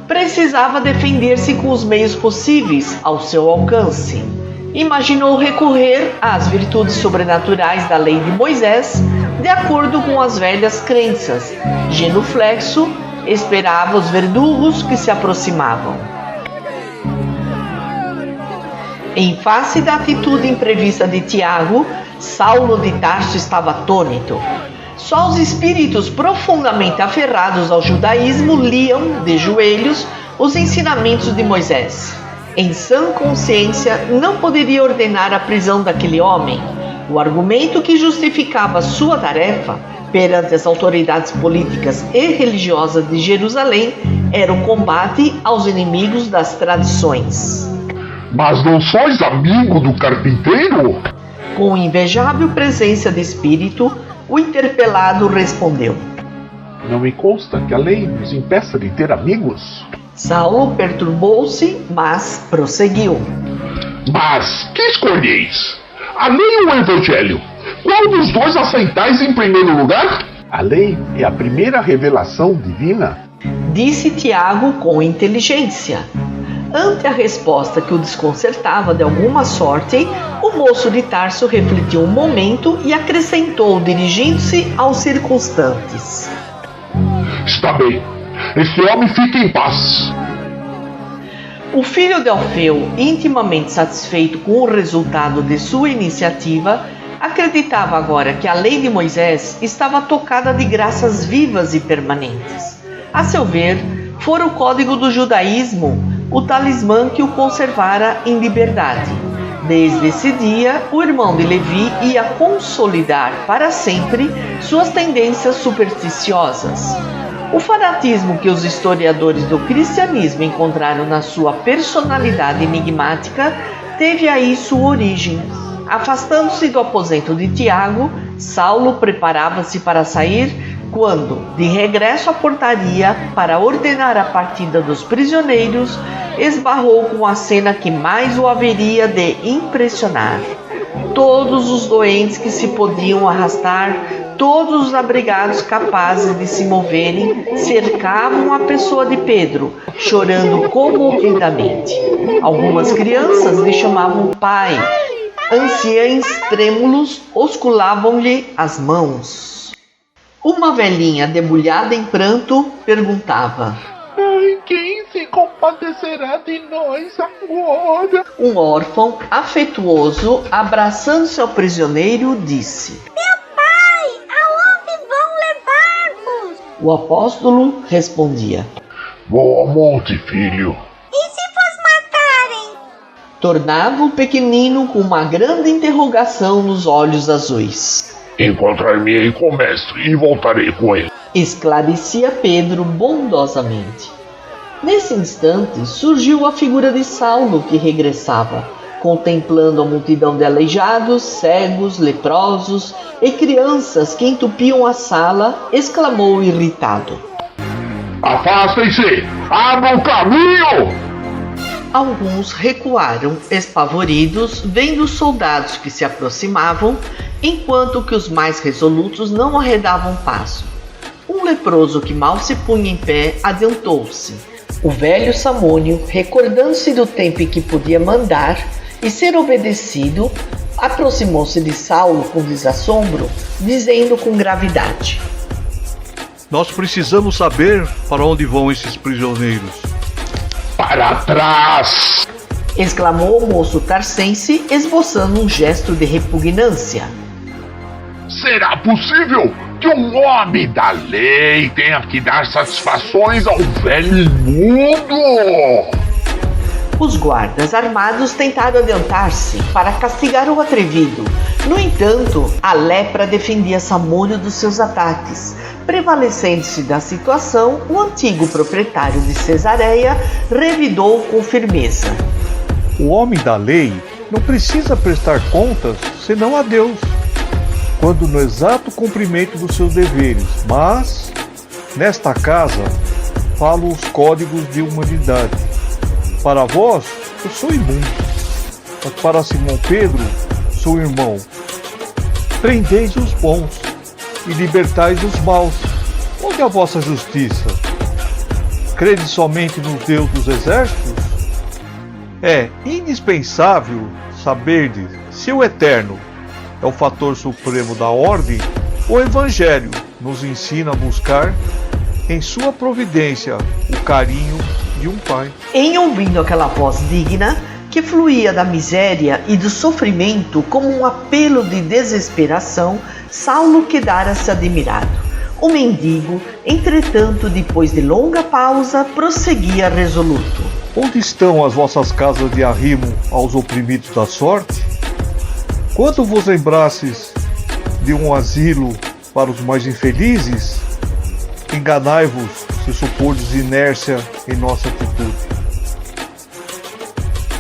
Precisava defender-se com os meios possíveis ao seu alcance. Imaginou recorrer às virtudes sobrenaturais da lei de Moisés, de acordo com as velhas crenças. Genuflexo, esperava os verdugos que se aproximavam. Em face da atitude imprevista de Tiago, Saulo de Tarso estava atônito. Só os espíritos profundamente aferrados ao judaísmo liam, de joelhos, os ensinamentos de Moisés. Em sã consciência, não poderia ordenar a prisão daquele homem. O argumento que justificava sua tarefa perante as autoridades políticas e religiosas de Jerusalém era o combate aos inimigos das tradições. Mas não sois amigo do carpinteiro? Com invejável presença de espírito, o interpelado respondeu. Não me consta que a lei nos impeça de ter amigos. Saulo perturbou-se, mas prosseguiu. Mas que escolheis? A lei ou o evangelho? Qual dos dois aceitais em primeiro lugar? A lei é a primeira revelação divina. Disse Tiago com inteligência. Ante a resposta que o desconcertava de alguma sorte, o moço de Tarso refletiu um momento e acrescentou, dirigindo-se aos circunstantes. Está bem. Esse homem fica em paz. O filho de Alfeu, intimamente satisfeito com o resultado de sua iniciativa, acreditava agora que a lei de Moisés estava tocada de graças vivas e permanentes. A seu ver, fora o código do judaísmo o talismã que o conservara em liberdade. Desde esse dia, o irmão de Levi ia consolidar para sempre suas tendências supersticiosas. O fanatismo que os historiadores do cristianismo encontraram na sua personalidade enigmática teve aí sua origem. Afastando-se do aposento de Tiago, Saulo preparava-se para sair quando, de regresso à portaria para ordenar a partida dos prisioneiros, esbarrou com a cena que mais o haveria de impressionar. Todos os doentes que se podiam arrastar, todos os abrigados capazes de se moverem, cercavam a pessoa de Pedro, chorando comovidamente. Algumas crianças lhe chamavam pai. Anciães trêmulos osculavam-lhe as mãos. Uma velhinha debulhada em pranto perguntava: Ai, quem se compadecerá de nós agora? Um órfão afetuoso, abraçando-se ao prisioneiro, disse: Meu pai, aonde vão levar-vos? O apóstolo respondia: Vou ao monte, filho. E se vos matarem? Tornava o pequenino com uma grande interrogação nos olhos azuis. Encontrar-me-ei com o mestre e voltarei com ele. Esclarecia Pedro bondosamente. Nesse instante surgiu a figura de Saulo, que regressava, contemplando a multidão de aleijados, cegos, leprosos e crianças que entupiam a sala, exclamou irritado: Afastem-se! Abram o caminho! Alguns recuaram, espavoridos, vendo os soldados que se aproximavam, enquanto que os mais resolutos não arredavam passo. Um leproso que mal se punha em pé adiantou-se. O velho Samônio, recordando-se do tempo em que podia mandar e ser obedecido, aproximou-se de Saulo com desassombro, dizendo com gravidade: Nós precisamos saber para onde vão esses prisioneiros. Para trás! exclamou o moço tarcense, esboçando um gesto de repugnância. Será possível que um homem da lei tenha que dar satisfações ao velho imundo? Os guardas armados tentaram adiantar-se para castigar o atrevido. No entanto, a lepra defendia Samônio dos seus ataques. Prevalecendo-se da situação, o antigo proprietário de Cesareia revidou com firmeza: O homem da lei não precisa prestar contas senão a Deus, quando no exato cumprimento dos seus deveres, mas, nesta casa, falo os códigos de humanidade. Para vós, eu sou imundo, mas para Simão Pedro, sou irmão. Prendeis os bons e libertais os maus. Onde é a vossa justiça? Crede somente no Deus dos exércitos? É indispensável saberdes se o Eterno é o fator supremo da ordem, o Evangelho nos ensina a buscar em sua providência o carinho de um pai. Em ouvindo aquela voz digna, que fluía da miséria e do sofrimento como um apelo de desesperação, Saulo quedara-se admirado. O mendigo, entretanto, depois de longa pausa, prosseguia resoluto: Onde estão as vossas casas de arrimo aos oprimidos da sorte? Quando vos lembrastes de um asilo para os mais infelizes, enganai-vos se supordes inércia em nossa atitude.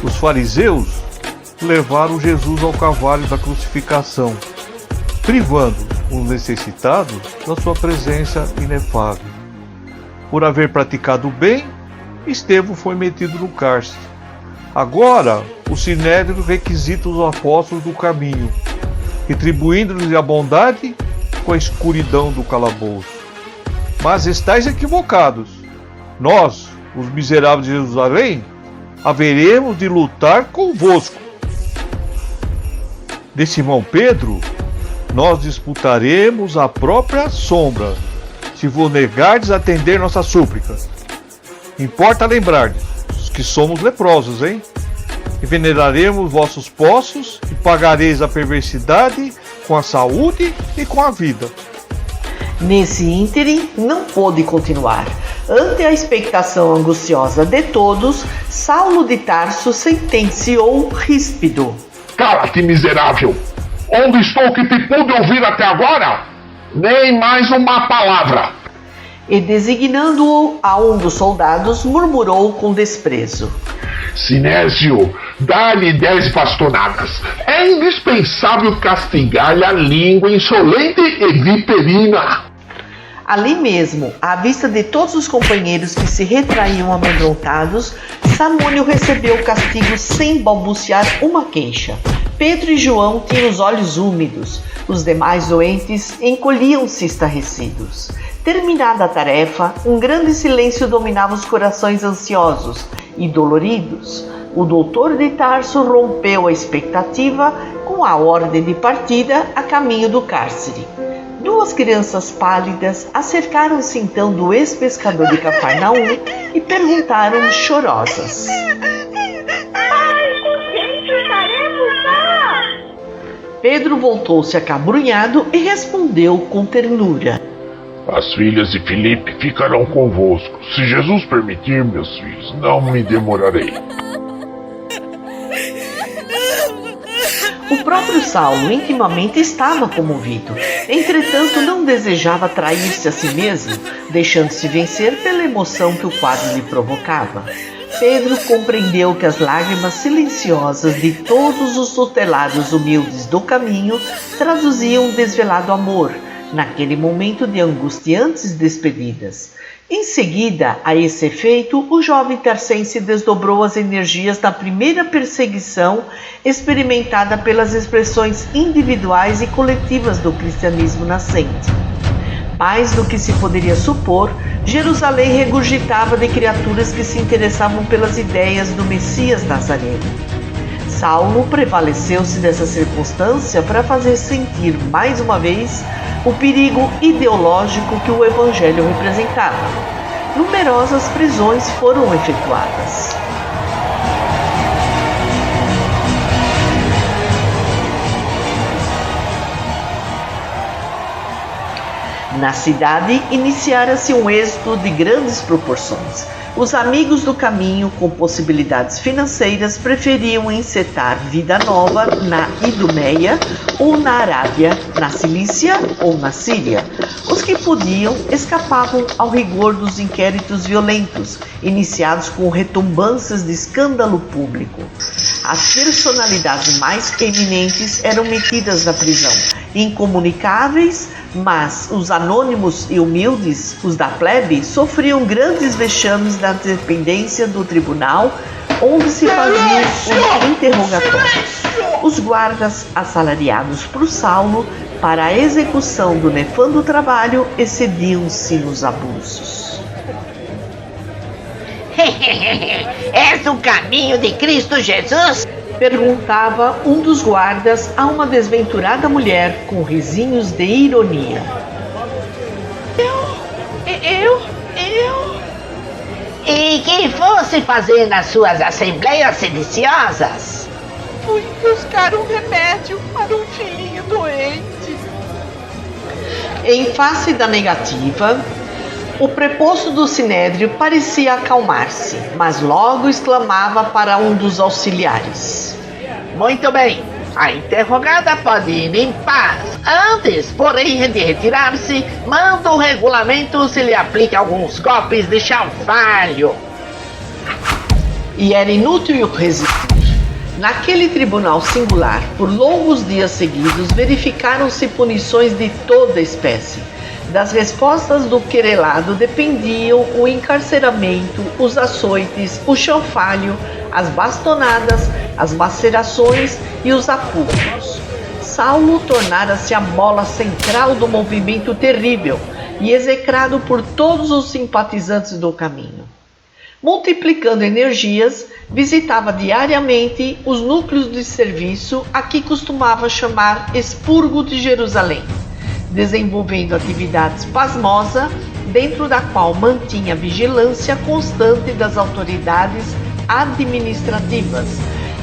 Os fariseus levaram Jesus ao calvário da crucificação, privando os necessitados da sua presença inefável. Por haver praticado o bem, Estevão foi metido no cárcere. Agora, o Sinédrio requisita os apóstolos do caminho, retribuindo-lhes a bondade com a escuridão do calabouço. Mas estáis equivocados. Nós, os miseráveis de Jerusalém, haveremos de lutar convosco. De Simão Pedro, nós disputaremos a própria sombra, se vos negardes a atender nossas súplicas. Importa lembrar-vos que somos leprosos, hein? Envenenaremos vossos poços e pagareis a perversidade com a saúde e com a vida. Nesse ínterim, não pôde continuar. Ante a expectação angustiosa de todos, Saulo de Tarso sentenciou ríspido: Cala-te, miserável! Onde estou que te pude ouvir até agora? Nem mais uma palavra! E designando-o a um dos soldados, murmurou com desprezo: Sinésio, dá-lhe 10 bastonadas. É indispensável castigar-lhe a língua insolente e viperina. Ali mesmo, à vista de todos os companheiros que se retraíam amedrontados, Samônio recebeu o castigo sem balbuciar uma queixa. Pedro e João tinham os olhos úmidos, os demais doentes encolhiam-se estarrecidos. Terminada a tarefa, um grande silêncio dominava os corações ansiosos e doloridos. O doutor de Tarso rompeu a expectativa com a ordem de partida a caminho do cárcere. Duas crianças pálidas acercaram-se então do ex-pescador de Cafarnaum e perguntaram chorosas: Pai, com quem ficaremos nós? Pedro voltou-se acabrunhado e respondeu com ternura: As filhas de Filipe ficarão convosco. Se Jesus permitir, meus filhos, não me demorarei. O próprio Saulo intimamente estava comovido. Entretanto, não desejava trair-se a si mesmo, deixando-se vencer pela emoção que o quadro lhe provocava. Pedro compreendeu que as lágrimas silenciosas de todos os tutelados humildes do caminho traduziam um desvelado amor, naquele momento de angustiantes despedidas. Em seguida a esse efeito, o jovem tarcense desdobrou as energias na primeira perseguição experimentada pelas expressões individuais e coletivas do cristianismo nascente. Mais do que se poderia supor, Jerusalém regurgitava de criaturas que se interessavam pelas ideias do Messias Nazareno. Saulo prevaleceu-se dessa circunstância para fazer sentir mais uma vez o perigo ideológico que o Evangelho representava. Numerosas prisões foram efetuadas. Na cidade, iniciara-se um êxodo de grandes proporções. Os amigos do caminho, com possibilidades financeiras, preferiam encetar vida nova na Idumeia ou na Arábia, na Cilícia ou na Síria. Os que podiam escapavam ao rigor dos inquéritos violentos, iniciados com retumbanças de escândalo público. As personalidades mais eminentes eram metidas na prisão, incomunicáveis, mas os anônimos e humildes, os da plebe, sofriam grandes vexames na dependência do tribunal, onde se faziam os interrogatórios. Os guardas assalariados por Saulo para a execução do nefando trabalho excediam-se nos abusos. És o caminho de Cristo Jesus? Perguntava um dos guardas a uma desventurada mulher com risinhos de ironia. Eu? E que fosse fazer nas suas assembleias sediciosas? Fui buscar um remédio para um filhinho doente. Em face da negativa, o preposto do Sinédrio parecia acalmar-se, mas logo exclamava para um dos auxiliares: Muito bem, a interrogada pode ir em paz. Antes, porém, de retirar-se, manda o regulamento se lhe aplique alguns golpes de chalfalho. E era inútil resistir. Naquele tribunal singular, por longos dias seguidos, verificaram-se punições de toda espécie. Das respostas do querelado dependiam o encarceramento, os açoites, o chalfalho, as bastonadas, as macerações e os apurros. Saulo tornara-se a mola central do movimento terrível e execrado por todos os simpatizantes do caminho. Multiplicando energias, visitava diariamente os núcleos de serviço a que costumava chamar Expurgo de Jerusalém, desenvolvendo atividades pasmosa, dentro da qual mantinha vigilância constante das autoridades administrativas,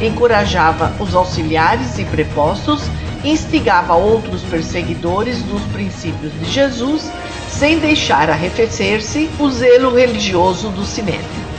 encorajava os auxiliares e prepostos, instigava outros perseguidores dos princípios de Jesus, sem deixar arrefecer-se o zelo religioso do Sinédrio.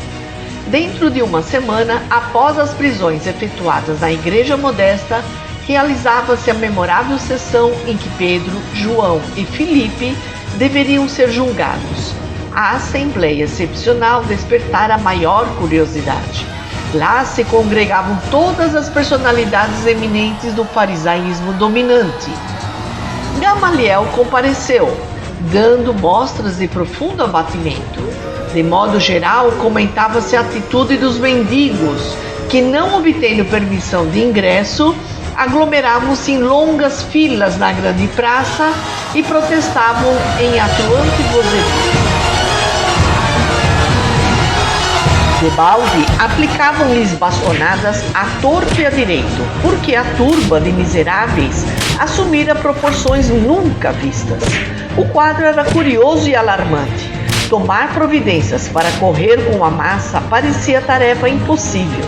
Dentro de uma semana, após as prisões efetuadas na Igreja Modesta, realizava-se a memorável sessão em que Pedro, João e Filipe deveriam ser julgados. A assembleia excepcional despertara a maior curiosidade. Lá se congregavam todas as personalidades eminentes do farisaísmo dominante. Gamaliel compareceu, dando mostras de profundo abatimento. De modo geral, comentava-se a atitude dos mendigos, que, não obtendo permissão de ingresso, aglomeravam-se em longas filas na grande praça e protestavam em atuante vozerio. Debalde aplicavam-lhes bastonadas à torto e à direito, porque a turba de miseráveis assumira proporções nunca vistas. O quadro era curioso e alarmante. Tomar providências para correr com a massa parecia tarefa impossível.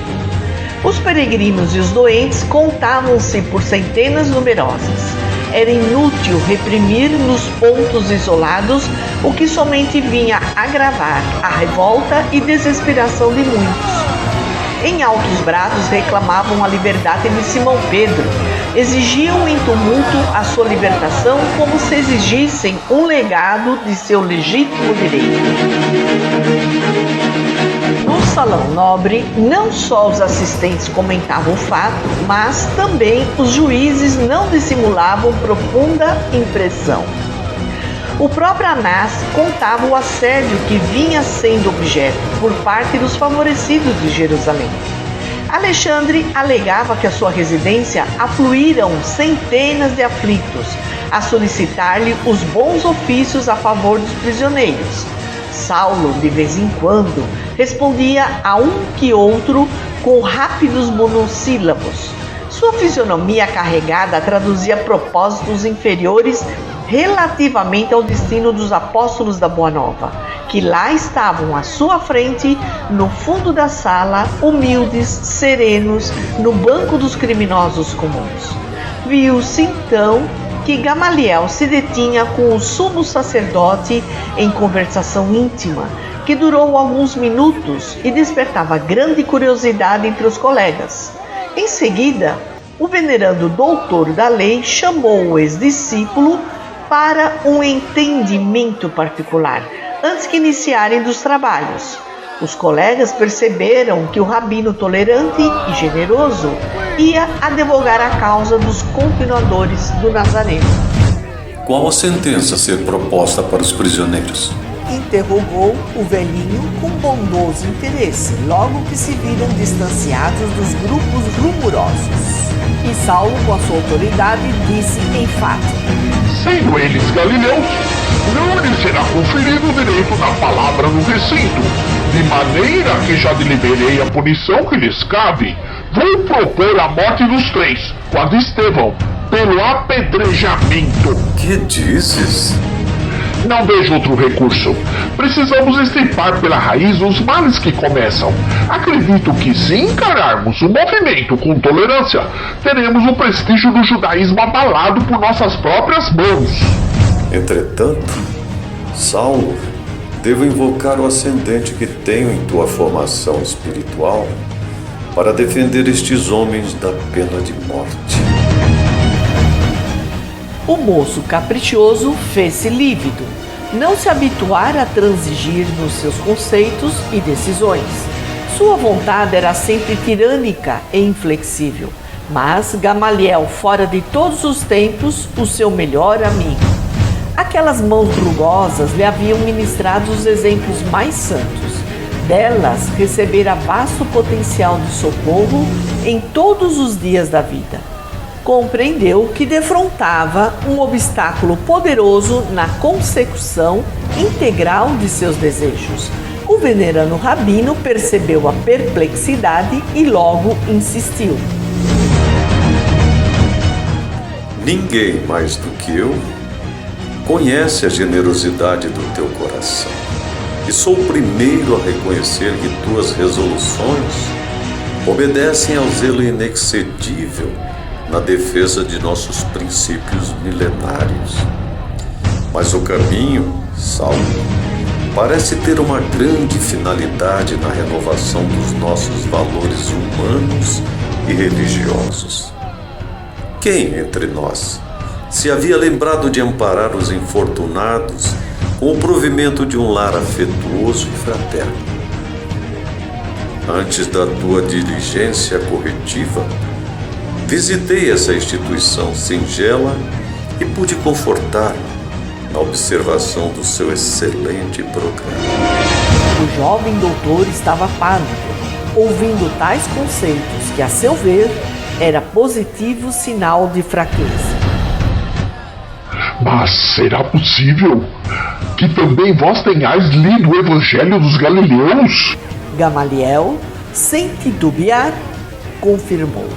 Os peregrinos e os doentes contavam-se por centenas numerosas. Era inútil reprimir nos pontos isolados o que somente vinha agravar a revolta e desesperação de muitos. Em altos brados reclamavam a liberdade de Simão Pedro, exigiam em tumulto a sua libertação como se exigissem um legado de seu legítimo direito. No salão nobre, não só os assistentes comentavam o fato, mas também os juízes não dissimulavam profunda impressão. O próprio Anás contava o assédio que vinha sendo objeto por parte dos favorecidos de Jerusalém. Alexandre alegava que à sua residência afluíram centenas de aflitos a solicitar-lhe os bons ofícios a favor dos prisioneiros. Saulo, de vez em quando, respondia a um que outro com rápidos monossílabos. Sua fisionomia carregada traduzia propósitos inferiores relativamente ao destino dos apóstolos da Boa Nova, que lá estavam à sua frente, no fundo da sala, humildes, serenos, no banco dos criminosos comuns. Viu-se então que Gamaliel se detinha com o sumo sacerdote em conversação íntima, que durou alguns minutos e despertava grande curiosidade entre os colegas. Em seguida, o venerando doutor da lei chamou o ex-discípulo para um entendimento particular, antes que iniciarem dos trabalhos. Os colegas perceberam que o rabino tolerante e generoso ia advogar a causa dos continuadores do Nazareno. Qual a sentença a ser proposta para os prisioneiros? Interrogou o velhinho com bondoso interesse, logo que se viram distanciados dos grupos rumorosos. E Saulo, com a sua autoridade, disse enfático: Sendo eles galileus, não lhes será conferido o direito da palavra no recinto, de maneira que já deliberei a punição que lhes cabe. Vou propor a morte dos três, com a de Estevão, pelo apedrejamento. Que dizes? Não vejo outro recurso. Precisamos extirpar pela raiz os males que começam. Acredito que, se encararmos o movimento com tolerância, teremos o prestígio do judaísmo abalado por nossas próprias mãos. Entretanto, Saulo, devo invocar o ascendente que tenho em tua formação espiritual para defender estes homens da pena de morte. O moço caprichoso fez-se lívido. Não se habituara a transigir nos seus conceitos e decisões. Sua vontade era sempre tirânica e inflexível, mas Gamaliel, fora de todos os tempos, o seu melhor amigo. Aquelas mãos rugosas lhe haviam ministrado os exemplos mais santos. Delas recebera vasto potencial de socorro em todos os dias da vida. Compreendeu que defrontava um obstáculo poderoso na consecução integral de seus desejos. O venerando rabino percebeu a perplexidade e logo insistiu: Ninguém mais do que eu conhece a generosidade do teu coração. E sou o primeiro a reconhecer que tuas resoluções obedecem ao zelo inexcedível na defesa de nossos princípios milenários. Mas o caminho, Saulo, parece ter uma grande finalidade na renovação dos nossos valores humanos e religiosos. Quem entre nós se havia lembrado de amparar os infortunados com o provimento de um lar afetuoso e fraterno? Antes da tua diligência corretiva, visitei essa instituição singela e pude confortar-me na observação do seu excelente programa. O jovem doutor estava pálido, ouvindo tais conceitos que, a seu ver, era positivo sinal de fraqueza. Mas será possível que também vós tenhais lido o Evangelho dos Galileus? Gamaliel, sem titubear, confirmou: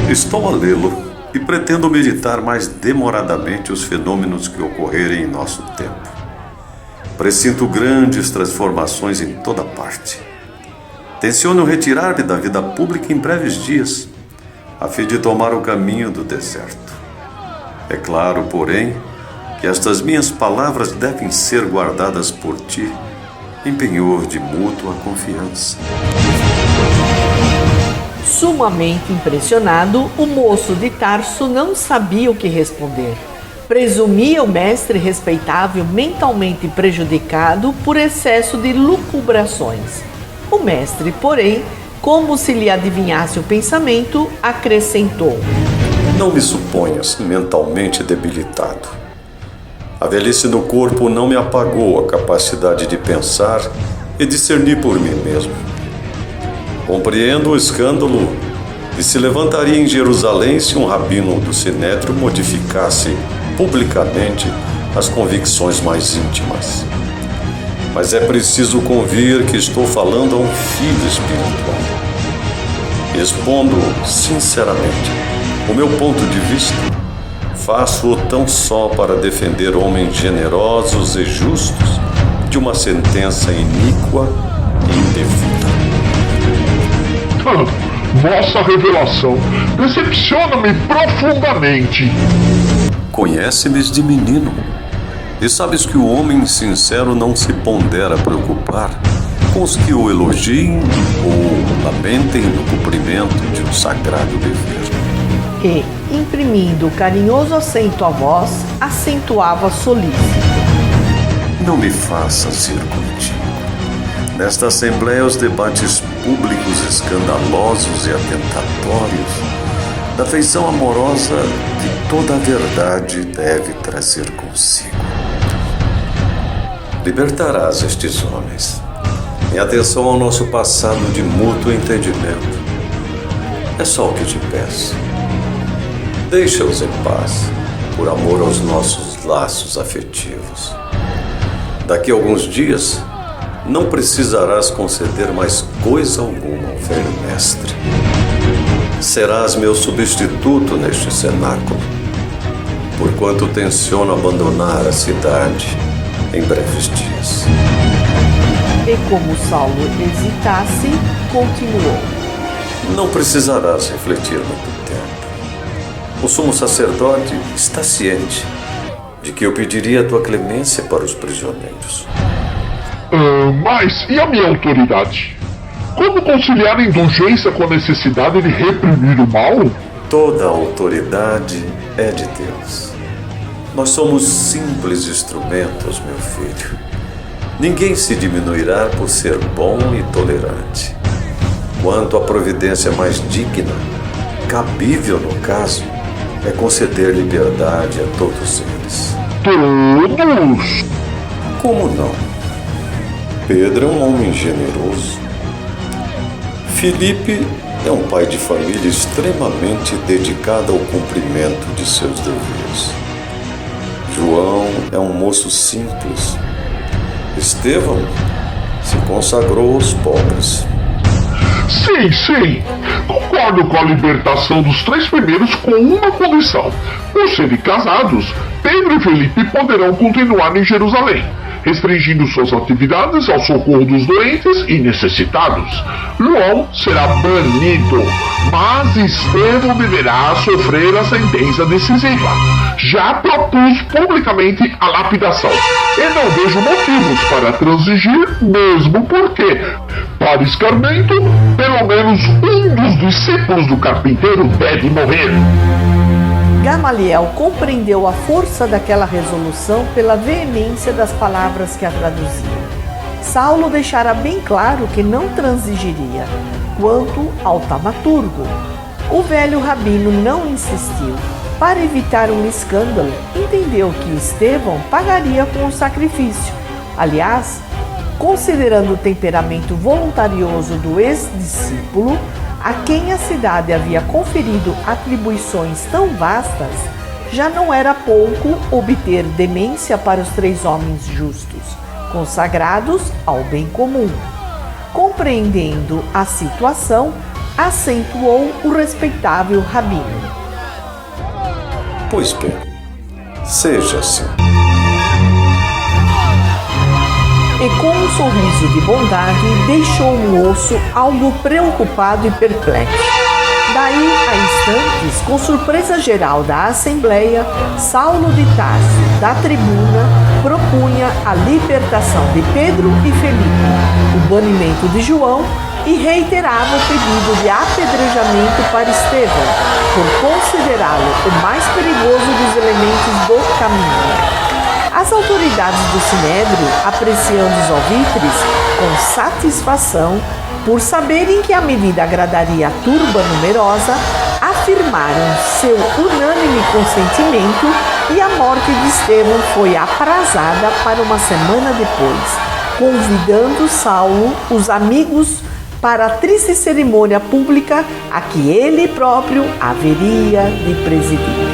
Estou a lê-lo e pretendo meditar mais demoradamente os fenômenos que ocorrerem em nosso tempo. Presinto grandes transformações em toda parte. Tenciono retirar-me da vida pública em breves dias, a fim de tomar o caminho do deserto. É claro, porém, que estas minhas palavras devem ser guardadas por ti em penhor de mútua confiança. Sumamente impressionado, o moço de Tarso não sabia o que responder. Presumia o mestre respeitável mentalmente prejudicado por excesso de lucubrações. O mestre, porém, como se lhe adivinhasse o pensamento, acrescentou: Não me suponhas mentalmente debilitado. A velhice no corpo não me apagou a capacidade de pensar e discernir por mim mesmo. Compreendo o escândalo que se levantaria em Jerusalém se um rabino do Sinédrio modificasse publicamente as convicções mais íntimas. Mas é preciso convir que estou falando a um filho espiritual. Expondo sinceramente o meu ponto de vista, faço-o tão só para defender homens generosos e justos de uma sentença iníqua e indevida. Vossa revelação decepciona-me profundamente. Conhece-me de menino e sabes que o homem sincero não se pondera a preocupar com os que o elogiem ou lamentem no cumprimento de um sagrado dever. E, imprimindo carinhoso acento à voz, acentuava solícito. Não me faças ir contigo. Nesta Assembleia, os debates públicos escandalosos e atentatórios da feição amorosa que toda a verdade deve trazer consigo. Libertarás estes homens em atenção ao nosso passado de mútuo entendimento. É só o que te peço. Deixa-os em paz, por amor aos nossos laços afetivos. Daqui a alguns dias, não precisarás conceder mais coisa alguma ao velho mestre. Serás meu substituto neste cenáculo, porquanto tenciono abandonar a cidade em breves dias. E como Saulo hesitasse, continuou. Não precisarás refletir muito tempo. O sumo sacerdote está ciente de que eu pediria a tua clemência para os prisioneiros. Mas e a minha autoridade? Como conciliar a indulgência com a necessidade de reprimir o mal? Toda a autoridade é de Deus. Nós somos simples instrumentos, meu filho. Ninguém se diminuirá por ser bom e tolerante. Quanto à providência mais digna, cabível no caso, é conceder liberdade a todos eles. Todos? Como não? Pedro é um homem generoso. Felipe é um pai de família extremamente dedicado ao cumprimento de seus deveres. João é um moço simples. Estevão se consagrou aos pobres. Sim. Concordo com a libertação dos 3 primeiros com uma condição. Por serem casados, Pedro e Felipe poderão continuar em Jerusalém, restringindo suas atividades ao socorro dos doentes e necessitados. João será banido, mas Estevão deverá sofrer a sentença decisiva. Já propus publicamente a lapidação e não vejo motivos para transigir, mesmo porque, para escarmento, pelo menos um dos discípulos do carpinteiro deve morrer. Gamaliel compreendeu a força daquela resolução pela veemência das palavras que a traduziam. Saulo deixara bem claro que não transigiria. Quanto ao taumaturgo, o velho rabino não insistiu. Para evitar um escândalo, entendeu que Estevão pagaria com o sacrifício. Aliás, considerando o temperamento voluntarioso do ex-discípulo, a quem a cidade havia conferido atribuições tão vastas, já não era pouco obter demência para os 3 homens justos, consagrados ao bem comum. Compreendendo a situação, acentuou o respeitável rabino. Pois bem, seja assim. E com um sorriso de bondade, deixou o moço algo preocupado e perplexo. Daí a instantes, com surpresa geral da Assembleia, Saulo de Tarso, da tribuna, propunha a libertação de Pedro e Felipe, o banimento de João e reiterava o pedido de apedrejamento para Estevão, por considerá-lo o mais perigoso dos elementos do caminho. As autoridades do Sinédrio, apreciando os alvitres com satisfação, por saberem que a medida agradaria a turba numerosa, afirmaram seu unânime consentimento e a morte de Estevão foi aprazada para uma semana depois, convidando Saulo, os amigos, para a triste cerimônia pública a que ele próprio haveria de presidir.